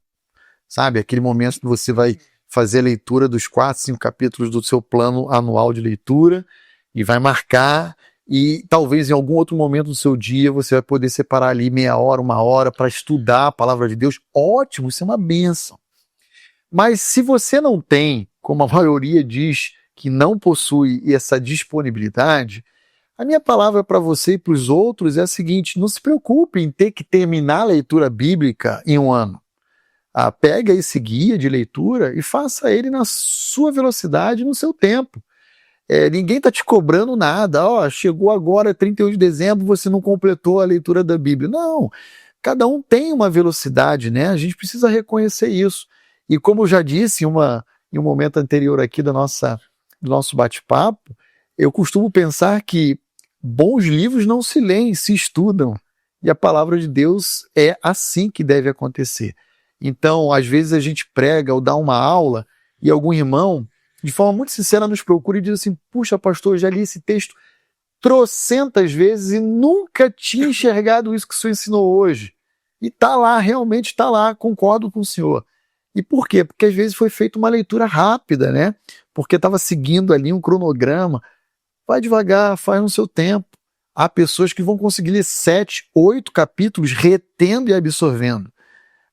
Sabe, aquele momento que você vai fazer a leitura dos 4, 5 capítulos do seu plano anual de leitura e vai marcar, e talvez em algum outro momento do seu dia você vai poder separar ali meia hora, 1 hora para estudar a palavra de Deus. Ótimo, isso é uma bênção. Mas se você não tem, como a maioria diz, que não possui essa disponibilidade, a minha palavra para você e para os outros é a seguinte: não se preocupe em ter que terminar a leitura bíblica em 1 ano. Pega esse guia de leitura e faça ele na sua velocidade, no seu tempo. Ninguém está te cobrando nada. Chegou agora, 31 de dezembro, você não completou a leitura da Bíblia. Não, cada um tem uma velocidade, né? A gente precisa reconhecer isso. E como eu já disse em um momento anterior aqui do nosso bate-papo, eu costumo pensar que bons livros não se leem, se estudam. E a palavra de Deus é assim que deve acontecer. Então, às vezes a gente prega ou dá uma aula e algum irmão, de forma muito sincera, nos procura e diz assim: puxa, pastor, eu já li esse texto trocentas vezes e nunca tinha enxergado isso que o senhor ensinou hoje. E está lá, realmente está lá, concordo com o senhor. E por quê? Porque às vezes foi feita uma leitura rápida, né? Porque estava seguindo ali um cronograma. Vai devagar, faz no seu tempo. Há pessoas que vão conseguir ler 7, 8 capítulos retendo e absorvendo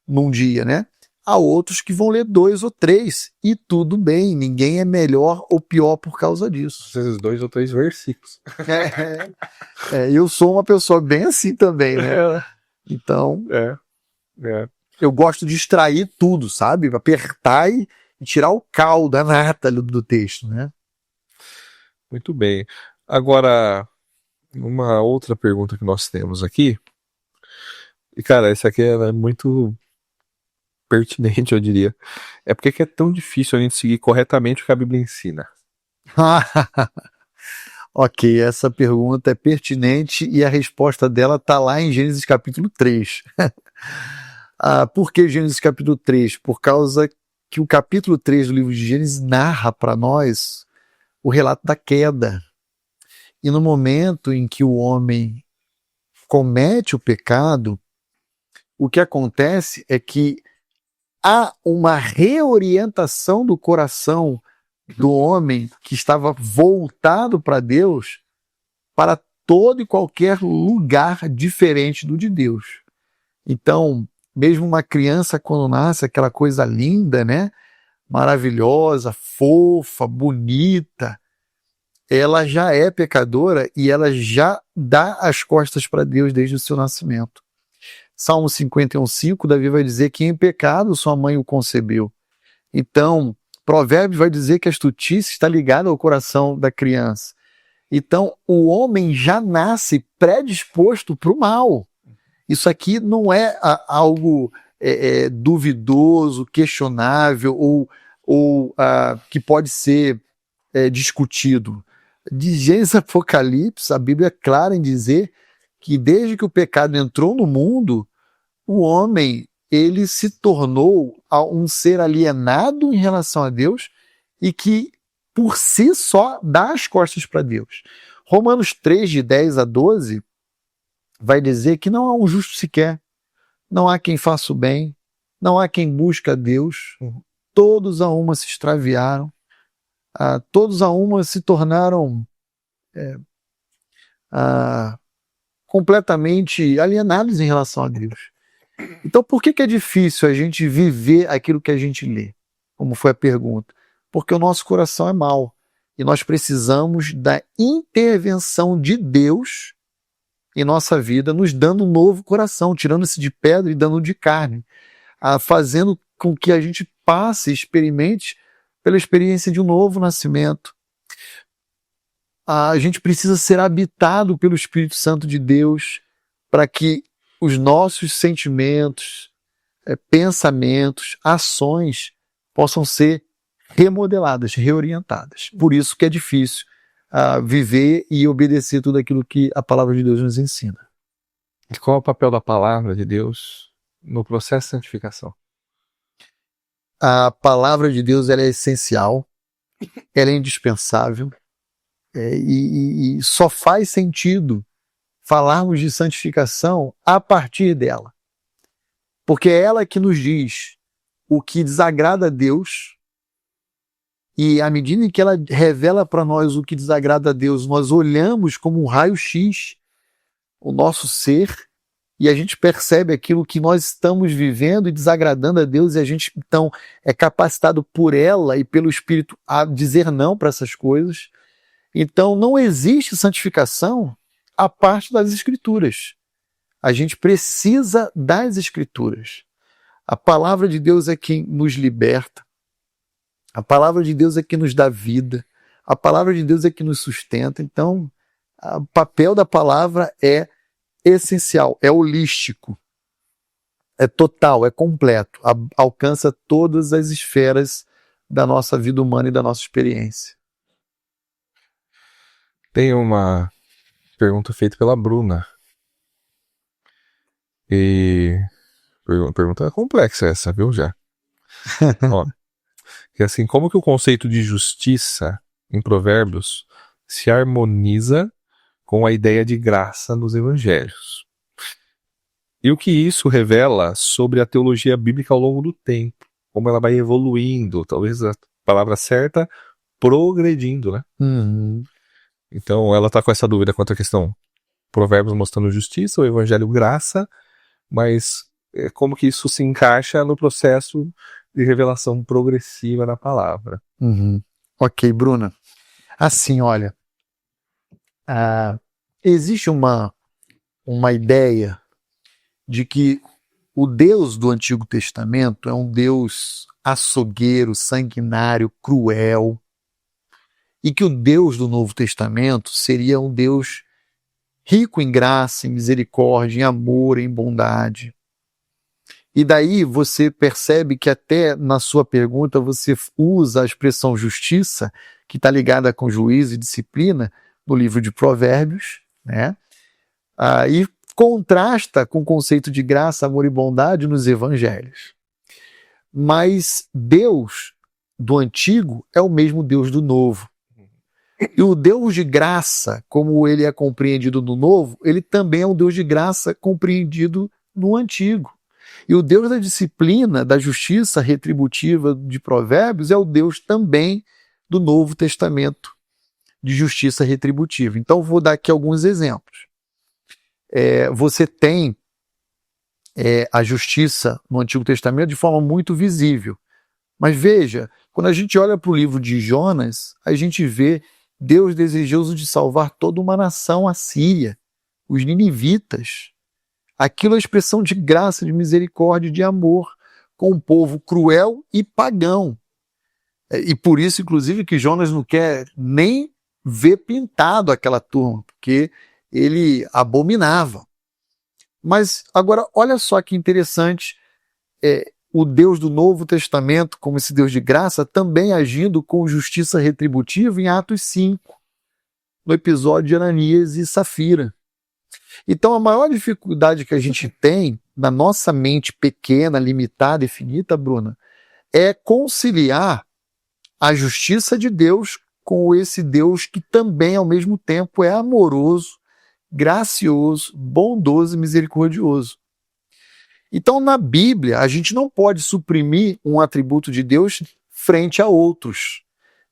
num dia, né? Há outros que vão ler 2 ou 3 e tudo bem, ninguém é melhor ou pior por causa disso. Às vezes 2 ou 3 versículos. Eu sou uma pessoa bem assim também, né? Então, eu gosto de extrair tudo, sabe? Apertar e tirar o caldo, a nata do texto, né? Muito bem. Agora, uma outra pergunta que nós temos aqui, e cara, essa aqui é muito pertinente, eu diria. É porque que é tão difícil a gente seguir corretamente o que a Bíblia ensina? Ok, essa pergunta é pertinente e a resposta dela está lá em Gênesis capítulo 3. Por que Gênesis capítulo 3? Por causa que o capítulo 3 do livro de Gênesis narra para nós o relato da queda. E no momento em que o homem comete o pecado, o que acontece é que há uma reorientação do coração do homem que estava voltado para Deus para todo e qualquer lugar diferente do de Deus. Então, mesmo uma criança quando nasce, aquela coisa linda, né? Maravilhosa, fofa, bonita, ela já é pecadora e ela já dá as costas para Deus desde o seu nascimento. Salmo 51:5, Davi vai dizer que em pecado sua mãe o concebeu. Então, Provérbios vai dizer que a astutícia está ligada ao coração da criança. Então, o homem já nasce predisposto para o mal. Isso aqui não é algo duvidoso, questionável ou que pode ser discutido. De Gênesis a Apocalipse, a Bíblia é clara em dizer que desde que o pecado entrou no mundo, o homem ele se tornou um ser alienado em relação a Deus e que por si só dá as costas para Deus. Romanos 3, de 10 a 12, vai dizer que não há um justo sequer, não há quem faça o bem, não há quem busque a Deus, todos a uma se extraviaram, todos a uma se tornaram completamente alienados em relação a Deus. Então, por que é difícil a gente viver aquilo que a gente lê? Como foi a pergunta? Porque o nosso coração é mau e nós precisamos da intervenção de Deus em nossa vida, nos dando um novo coração, tirando-se de pedra e dando de carne, fazendo com que a gente passe, experimente pela experiência de um novo nascimento. A gente precisa ser habitado pelo Espírito Santo de Deus para que os nossos sentimentos, pensamentos, ações possam ser remodeladas, reorientadas. Por isso que é difícil viver e obedecer tudo aquilo que a palavra de Deus nos ensina. E qual é o papel da palavra de Deus no processo de santificação? a palavra de Deus ela é essencial, ela é indispensável, e só faz sentido falarmos de santificação a partir dela. Porque é ela que nos diz o que desagrada a Deus, e à medida em que ela revela para nós o que desagrada a Deus, nós olhamos como um raio-x o nosso ser, e a gente percebe aquilo que nós estamos vivendo e desagradando a Deus, e a gente então é capacitado por ela e pelo Espírito a dizer não para essas coisas. Então não existe santificação a parte das Escrituras. A gente precisa das Escrituras. A palavra de Deus é quem nos liberta. A palavra de Deus é quem nos dá vida. A palavra de Deus é que nos sustenta. Então, o papel da palavra é essencial, é holístico, é total, é completo, alcança todas as esferas da nossa vida humana e da nossa experiência. Tem uma pergunta feita pela Bruna. E pergunta complexa essa, viu, já? Ó, que assim, como que o conceito de justiça em Provérbios se harmoniza com a ideia de graça nos evangelhos? E o que isso revela sobre a teologia bíblica ao longo do tempo? Como ela vai evoluindo, talvez a palavra certa, progredindo, né? Uhum. Então ela está com essa dúvida quanto à questão Provérbios mostrando justiça, o evangelho graça, mas como que isso se encaixa no processo de revelação progressiva da palavra? Uhum. Ok, Bruna. Assim, olha, existe uma ideia de que o Deus do Antigo Testamento é um Deus açougueiro, sanguinário, cruel, e que o Deus do Novo Testamento seria um Deus rico em graça, em misericórdia, em amor, em bondade. E daí você percebe que até na sua pergunta você usa a expressão justiça, que está ligada com juízo e disciplina, no livro de Provérbios, né? E contrasta com o conceito de graça, amor e bondade nos evangelhos. Mas Deus do Antigo é o mesmo Deus do Novo. E o Deus de graça, como ele é compreendido no Novo, ele também é um Deus de graça compreendido no Antigo. E o Deus da disciplina, da justiça retributiva de Provérbios é o Deus também do Novo Testamento, de justiça retributiva. Então vou dar aqui alguns exemplos. Você tem a justiça no Antigo Testamento de forma muito visível. Mas veja, quando a gente olha para o livro de Jonas, a gente vê Deus desejoso de salvar toda uma nação assíria, os ninivitas. Aquilo é expressão de graça, de misericórdia, de amor, com um povo cruel e pagão. E por isso, inclusive, que Jonas não quer nem ver pintado aquela turma, porque ele abominava. Mas agora, olha só que interessante, o Deus do Novo Testamento, como esse Deus de graça, também agindo com justiça retributiva em Atos 5, no episódio de Ananias e Safira. Então a maior dificuldade que a gente tem na nossa mente pequena, limitada e finita, Bruna, é conciliar a justiça de Deus com esse Deus que também ao mesmo tempo é amoroso, gracioso, bondoso e misericordioso. Então, na Bíblia, a gente não pode suprimir um atributo de Deus frente a outros.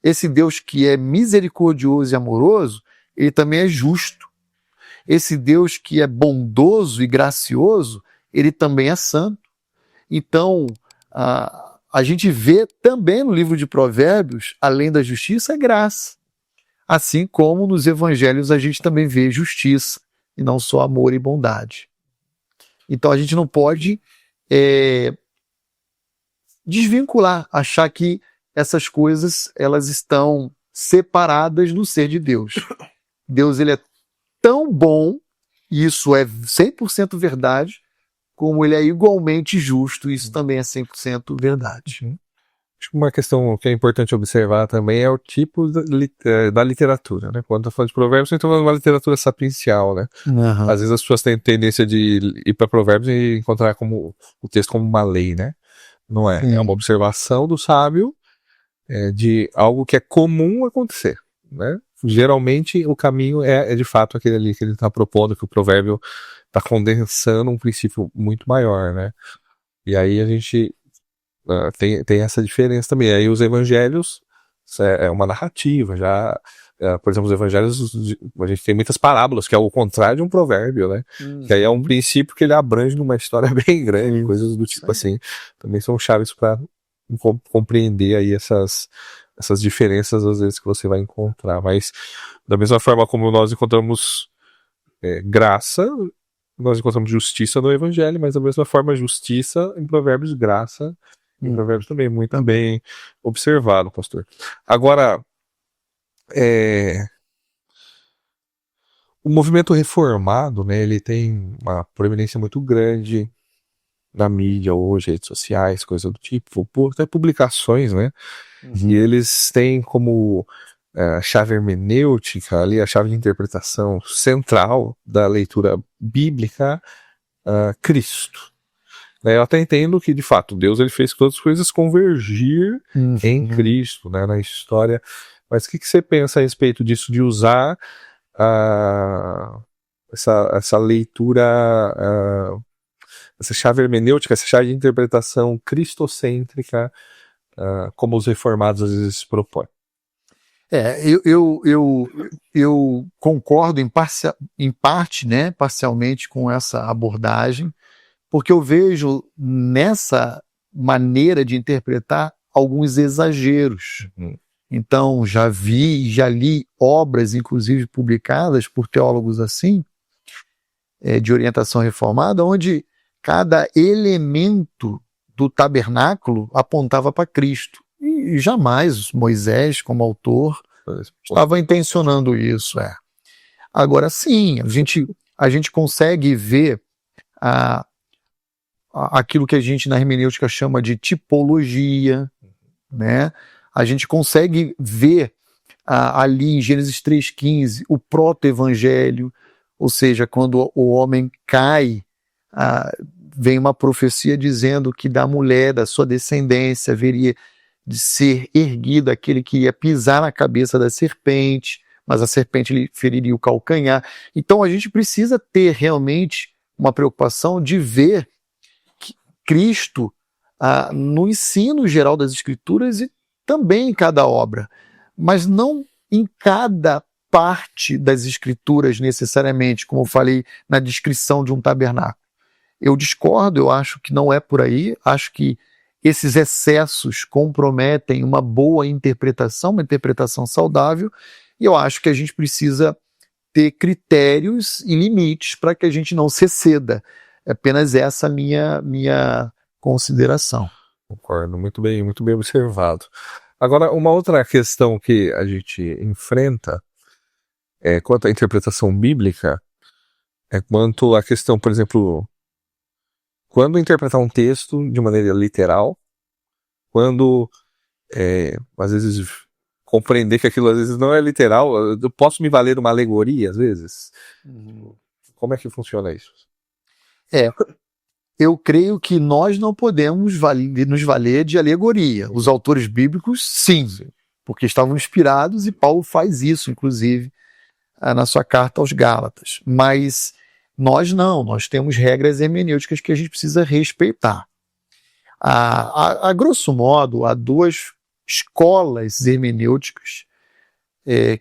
Esse Deus que é misericordioso e amoroso, ele também é justo. Esse Deus que é bondoso e gracioso, ele também é santo. Então, a gente vê também no livro de Provérbios, além da justiça, é graça. Assim como nos evangelhos a gente também vê justiça, e não só amor e bondade. Então a gente não pode desvincular, achar que essas coisas elas estão separadas no ser de Deus. Deus ele é tão bom, e isso é 100% verdade, como ele é igualmente justo, e isso também é 100% verdade. Acho que uma questão que é importante observar também é o tipo da literatura, né? Quando eu falo de Provérbios, então é uma literatura sapiencial, né? Uhum. Às vezes as pessoas têm tendência de ir para Provérbios e encontrar o texto como uma lei, né? Não é? É uma observação do sábio de algo que é comum acontecer, né? Geralmente o caminho é de fato aquele ali que ele está propondo, que o provérbio está condensando um princípio muito maior, né? E aí a gente tem essa diferença também. Aí os evangelhos é uma narrativa, já... por exemplo, os evangelhos, a gente tem muitas parábolas, que é o contrário de um provérbio, né? Que aí é um princípio que ele abrange numa história bem grande, coisas do tipo assim. Também são chaves para compreender aí essas diferenças, às vezes, que você vai encontrar. Mas, da mesma forma como nós encontramos graça, nós encontramos justiça no evangelho, mas da mesma forma, justiça em provérbios, graça em provérbios também. Muito bem observado, pastor. Agora, o movimento reformado, né, ele tem uma proeminência muito grande na mídia hoje, redes sociais, coisa do tipo, até publicações, né, e eles têm como chave hermenêutica ali, a chave de interpretação central da leitura bíblica, Cristo. Eu até entendo que, de fato, Deus ele fez todas as coisas convergir em Cristo, né, na história. Mas o que você pensa a respeito disso, de usar essa leitura, essa chave hermenêutica, essa chave de interpretação cristocêntrica, como os reformados às vezes se propõem? Eu concordo em parte, né, parcialmente com essa abordagem, porque eu vejo nessa maneira de interpretar alguns exageros. Então, já li obras, inclusive publicadas por teólogos assim, de orientação reformada, onde cada elemento do tabernáculo apontava para Cristo. E jamais Moisés, como autor, estava intencionando isso. Agora, sim, a gente consegue ver aquilo que a gente na hermenêutica chama de tipologia, né? A gente consegue ver ali em Gênesis 3,15 o proto-evangelho, ou seja, quando o homem cai, vem uma profecia dizendo que da mulher, da sua descendência, haveria de ser erguido aquele que ia pisar na cabeça da serpente, mas a serpente lhe feriria o calcanhar. Então a gente precisa ter realmente uma preocupação de ver Cristo no ensino geral das Escrituras e também em cada obra, mas não em cada parte das Escrituras necessariamente, como eu falei na descrição de um tabernáculo. Eu discordo, eu acho que não é por aí, acho que esses excessos comprometem uma boa interpretação, uma interpretação saudável, e eu acho que a gente precisa ter critérios e limites para que a gente não se exceda. É apenas essa minha consideração. Concordo, muito bem observado. Agora, uma outra questão que a gente enfrenta quanto à interpretação bíblica é quanto à questão, por exemplo, quando interpretar um texto de maneira literal, quando às vezes compreender que aquilo às vezes não é literal, eu posso me valer de uma alegoria às vezes? Como é que funciona isso? Eu creio que nós não podemos nos valer de alegoria. Os autores bíblicos, sim, porque estavam inspirados e Paulo faz isso, inclusive, na sua carta aos Gálatas. Mas nós não, nós temos regras hermenêuticas que a gente precisa respeitar. A grosso modo, há duas escolas hermenêuticas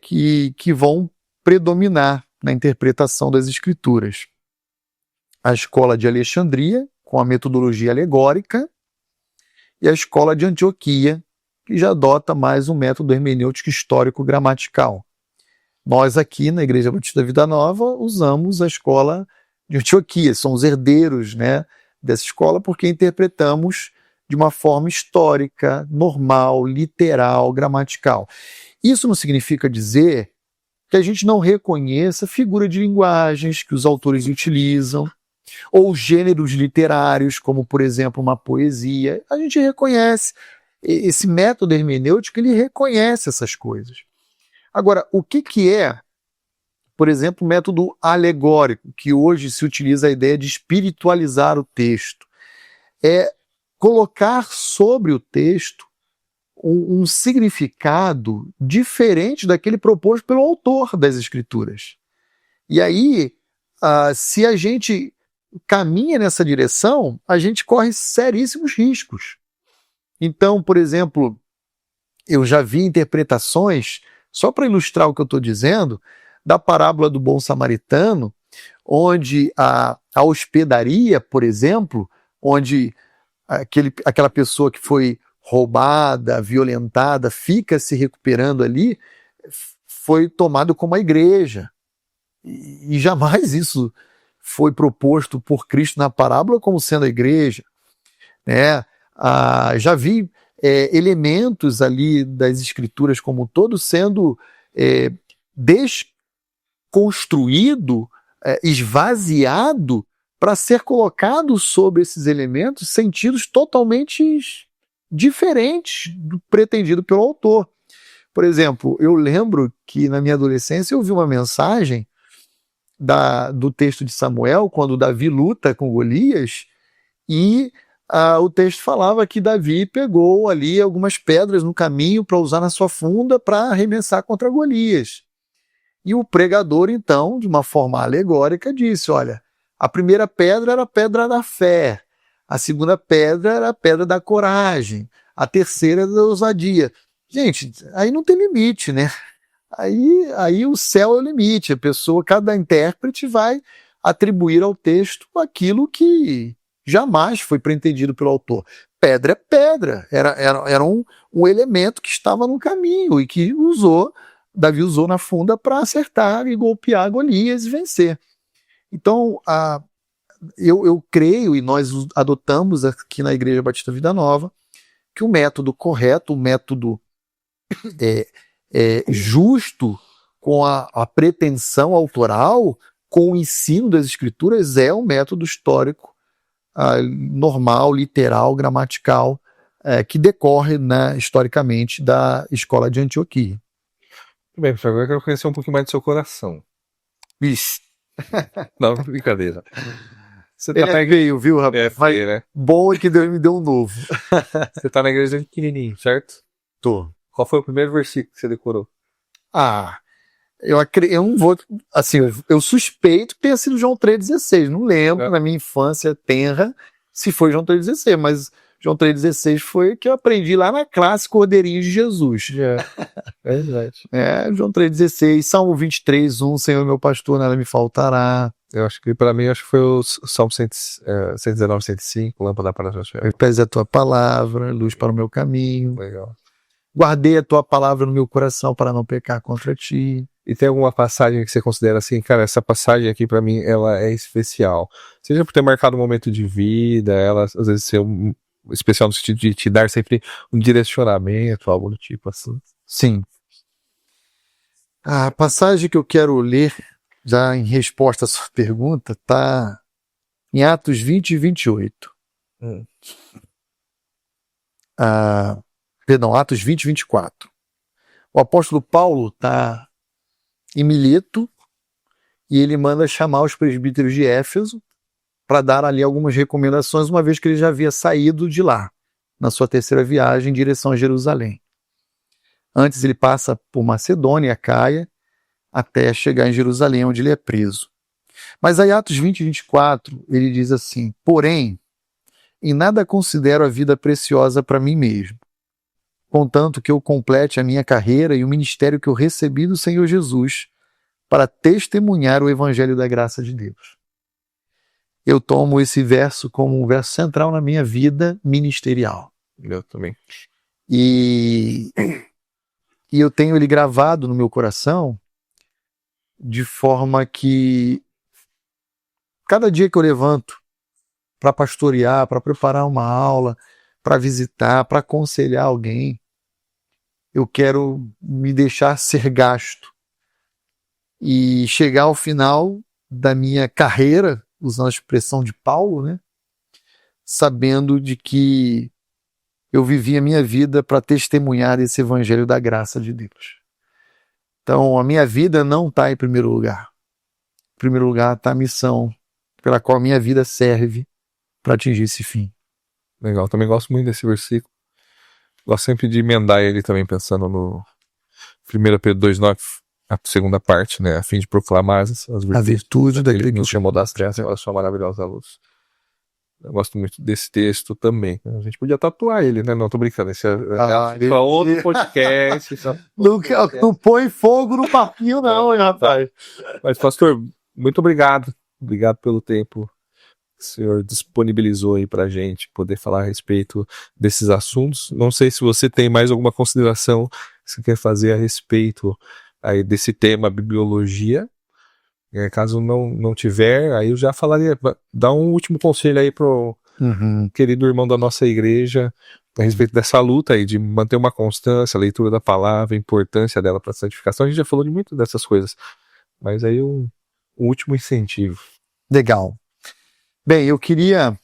que vão predominar na interpretação das Escrituras. A escola de Alexandria, com a metodologia alegórica, e a escola de Antioquia, que já adota mais um método hermenêutico histórico-gramatical. Nós aqui na Igreja Batista Vida Nova usamos a escola de Antioquia, somos herdeiros, né, dessa escola porque interpretamos de uma forma histórica, normal, literal, gramatical. Isso não significa dizer que a gente não reconheça a figura de linguagens que os autores utilizam, ou gêneros literários, como, por exemplo, uma poesia. A gente reconhece. Esse método hermenêutico, ele reconhece essas coisas. Agora, o que é, por exemplo, o método alegórico, que hoje se utiliza a ideia de espiritualizar o texto? É colocar sobre o texto um significado diferente daquele proposto pelo autor das Escrituras. E aí, se a gente caminha nessa direção, a gente corre seríssimos riscos. Então, por exemplo, eu já vi interpretações, só para ilustrar o que eu estou dizendo, da parábola do bom samaritano, onde a hospedaria, por exemplo, onde aquela pessoa que foi roubada, violentada, fica se recuperando ali, foi tomado como a igreja. E jamais isso foi proposto por Cristo na parábola como sendo a igreja, né? Já vi elementos ali das Escrituras como um todo sendo desconstruído, esvaziado, para ser colocado sobre esses elementos sentidos totalmente diferentes do pretendido pelo autor. Por exemplo, eu lembro que na minha adolescência eu ouvi uma mensagem do texto de Samuel, quando Davi luta com Golias, e o texto falava que Davi pegou ali algumas pedras no caminho para usar na sua funda para arremessar contra Golias. E o pregador, então, de uma forma alegórica, disse, olha, a primeira pedra era a pedra da fé, a segunda pedra era a pedra da coragem, a terceira era da ousadia. Gente, aí não tem limite, né? Aí o céu é o limite, cada intérprete vai atribuir ao texto aquilo que jamais foi pretendido pelo autor. Pedra é pedra, era um elemento que estava no caminho e que Davi usou na funda para acertar e golpear Golias e vencer. Então, eu creio, e nós adotamos aqui na Igreja Batista Vida Nova, que o método correto, o método justo, com a pretensão autoral, com o ensino das Escrituras, é o método histórico, normal, literal, gramatical, que decorre, né, historicamente da escola de Antioquia. Muito bem, professor, agora eu quero conhecer um pouquinho mais do seu coração. Vixe. Não, brincadeira. Você Ele feio, viu, rapaz? Feio, né? Bom é que Deus me deu um novo. Você tá na igreja pequenininho, certo? Tô. Qual foi o primeiro versículo que você decorou? Eu não vou... Assim, eu suspeito que tenha sido João 3,16. Não lembro, na minha infância tenra, se foi João 3,16, mas João 3,16 foi o que eu aprendi lá na classe Cordeirinho de Jesus. Verdade. João 3,16, Salmo 23:1, Senhor meu pastor, nada me faltará. Eu acho que para mim foi o Salmo 119, 105, lâmpada para as minhas pés. Pés a tua palavra, luz para o meu caminho. Legal. Guardei a tua palavra no meu coração para não pecar contra ti. E tem alguma passagem que você considera assim, cara, essa passagem aqui para mim, ela é especial. Seja por ter marcado um momento de vida, ela às vezes ser especial no sentido de te dar sempre um direcionamento, algo do tipo assim. Sim. A passagem que eu quero ler, já em resposta à sua pergunta, está em Atos 20 e 28. Atos 20 e 24. O apóstolo Paulo está em Mileto e ele manda chamar os presbíteros de Éfeso para dar ali algumas recomendações, uma vez que ele já havia saído de lá, na sua terceira viagem em direção a Jerusalém. Antes ele passa por Macedônia e Acaia, até chegar em Jerusalém, onde ele é preso. Mas aí, Atos 20 e 24, ele diz assim, porém, em nada considero a vida preciosa para mim mesmo, contanto que eu complete a minha carreira e o ministério que eu recebi do Senhor Jesus para testemunhar o evangelho da graça de Deus. Eu tomo esse verso como um verso central na minha vida ministerial. Eu também. E eu tenho ele gravado no meu coração de forma que cada dia que eu levanto para pastorear, para preparar uma aula, para visitar, para aconselhar alguém, eu quero me deixar ser gasto e chegar ao final da minha carreira, usando a expressão de Paulo, né, sabendo de que eu vivi a minha vida para testemunhar esse evangelho da graça de Deus. Então, a minha vida não está em primeiro lugar. Em primeiro lugar está a missão pela qual a minha vida serve para atingir esse fim. Legal, também gosto muito desse versículo. Gosto sempre de emendar ele também, pensando no 1 Pedro 2,9, a segunda parte, né? A fim de proclamar A virtude daquele que que nos chamou das trevas a sua maravilhosa luz. Eu gosto muito desse texto também. A gente podia tatuar ele, né? Não, tô brincando. Esse é outro podcast. Não põe fogo no papinho, não, hein, rapaz. Mas, pastor, muito obrigado. Obrigado pelo tempo que o senhor disponibilizou aí pra gente poder falar a respeito desses assuntos. Não sei se você tem mais alguma consideração que você quer fazer a respeito aí desse tema, bibliologia. Caso não tiver, aí eu já falaria, dá um último conselho aí pro querido irmão da nossa igreja a respeito dessa luta aí, de manter uma constância, a leitura da palavra, a importância dela para a santificação. A gente já falou de muito dessas coisas, mas aí um último incentivo. Legal. Bem, eu queria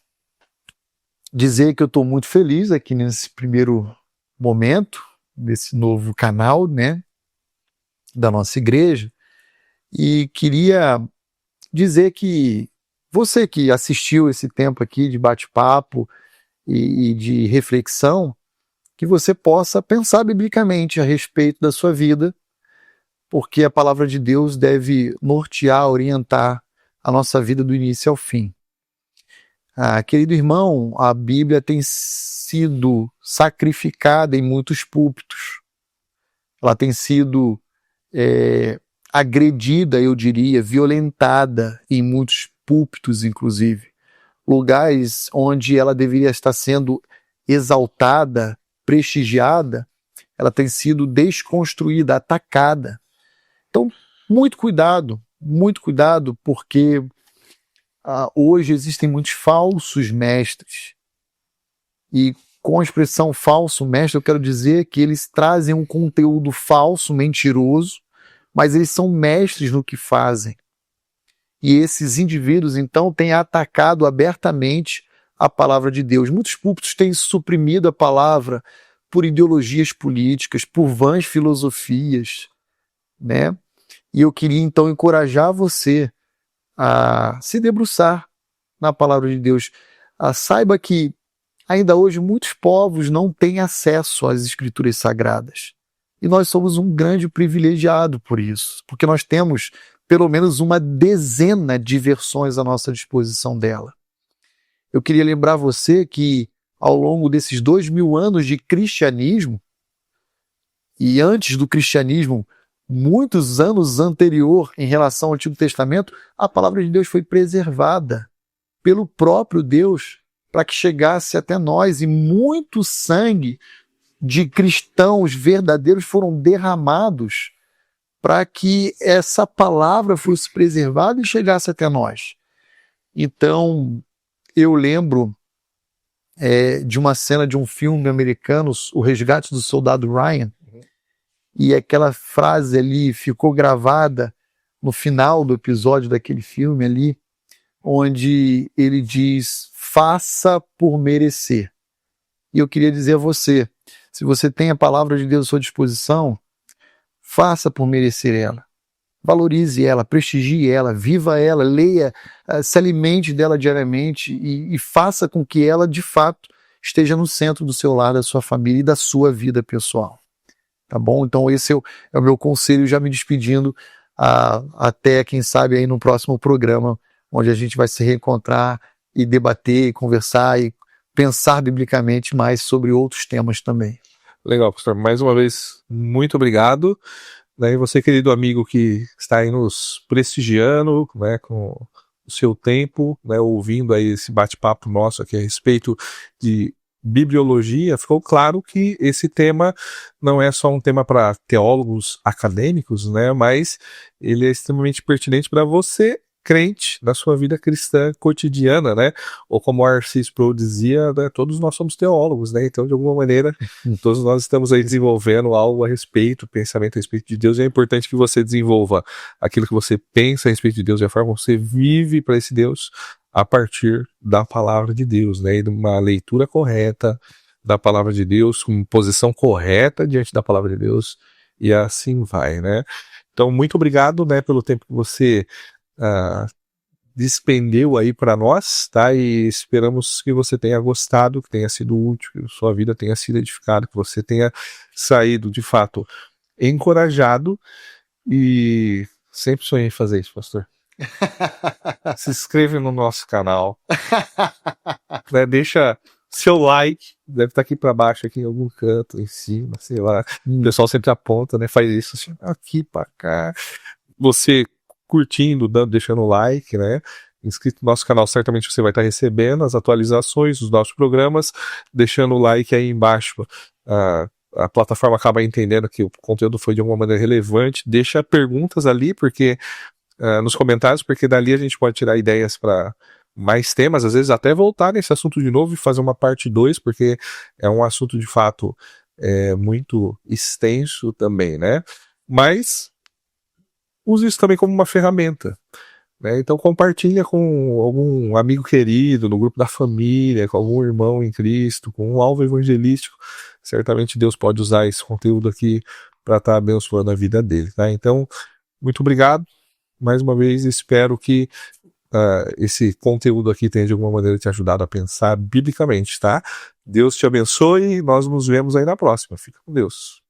dizer que eu estou muito feliz aqui nesse primeiro momento, desse novo canal, né, da nossa igreja, e queria dizer que você que assistiu esse tempo aqui de bate-papo e de reflexão, que você possa pensar biblicamente a respeito da sua vida, porque a palavra de Deus deve nortear, orientar a nossa vida do início ao fim. Querido irmão, a Bíblia tem sido sacrificada em muitos púlpitos. Ela tem sido agredida, eu diria, violentada em muitos púlpitos, inclusive. Lugares onde ela deveria estar sendo exaltada, prestigiada, ela tem sido desconstruída, atacada. Então, muito cuidado, porque hoje existem muitos falsos mestres. E com a expressão falso mestre, eu quero dizer que eles trazem um conteúdo falso, mentiroso, mas eles são mestres no que fazem. E esses indivíduos, então, têm atacado abertamente a palavra de Deus. Muitos púlpitos têm suprimido a palavra por ideologias políticas, por vãs filosofias, né? E eu queria, então, encorajar você a se debruçar na palavra de Deus. Saiba que ainda hoje muitos povos não têm acesso às escrituras sagradas. E nós somos um grande privilegiado por isso, porque nós temos pelo menos uma dezena de versões à nossa disposição dela. Eu queria lembrar você que ao longo desses 2000 anos de cristianismo, e antes do cristianismo, muitos anos anterior em relação ao Antigo Testamento, a palavra de Deus foi preservada pelo próprio Deus para que chegasse até nós, e muito sangue de cristãos verdadeiros foram derramados para que essa palavra fosse preservada e chegasse até nós. Então, eu lembro de uma cena de um filme americano, O Resgate do Soldado Ryan, e aquela frase ali ficou gravada no final do episódio daquele filme ali, onde ele diz: faça por merecer. E eu queria dizer a você, se você tem a palavra de Deus à sua disposição, faça por merecer ela. Valorize ela, prestigie ela, viva ela, leia, se alimente dela diariamente e faça com que ela, de fato, esteja no centro do seu lar, da sua família e da sua vida pessoal. Tá bom? Então esse é o meu conselho, já me despedindo, até, quem sabe, aí no próximo programa, onde a gente vai se reencontrar e debater, e conversar e pensar biblicamente mais sobre outros temas também. Legal, pastor. Mais uma vez, muito obrigado. E você, querido amigo que está aí nos prestigiando, né, com o seu tempo, né, ouvindo aí esse bate-papo nosso aqui a respeito de bibliologia, ficou claro que esse tema não é só um tema para teólogos acadêmicos, né, mas ele é extremamente pertinente para você, crente, na sua vida cristã cotidiana, né? Ou como o R.C. Sproul dizia, né, todos nós somos teólogos, né? Então, de alguma maneira, todos nós estamos aí desenvolvendo algo a respeito, pensamento a respeito de Deus, e é importante que você desenvolva aquilo que você pensa a respeito de Deus e a forma como você vive para esse Deus a partir da palavra de Deus, né? E de uma leitura correta da palavra de Deus, com posição correta diante da palavra de Deus, e assim vai, né? Então, muito obrigado, né, pelo tempo que você despendeu aí para nós, tá? E esperamos que você tenha gostado, que tenha sido útil, que sua vida tenha sido edificada, que você tenha saído, de fato, encorajado. E sempre sonhei em fazer isso, pastor. Se inscreve no nosso canal, né? Deixa seu like, deve estar aqui para baixo, aqui em algum canto, em cima, sei lá. O pessoal sempre aponta, né? Faz isso assim, aqui para cá. Você curtindo, deixando o like, né? Inscrito no nosso canal, certamente você vai estar recebendo as atualizações dos nossos programas, deixando o like aí embaixo. A plataforma acaba entendendo que o conteúdo foi de alguma maneira relevante. Deixa perguntas ali, porque nos comentários, porque dali a gente pode tirar ideias para mais temas, às vezes até voltar nesse assunto de novo e fazer uma parte 2, porque é um assunto de fato muito extenso também, né? Mas use isso também como uma ferramenta, né? Então compartilha com algum amigo querido, no grupo da família, com algum irmão em Cristo, com um alvo evangelístico. Certamente Deus pode usar esse conteúdo aqui para estar abençoando a vida dele, tá? Então, muito obrigado. Mais uma vez, espero que esse conteúdo aqui tenha de alguma maneira te ajudado a pensar biblicamente, tá? Deus te abençoe e nós nos vemos aí na próxima. Fica com Deus.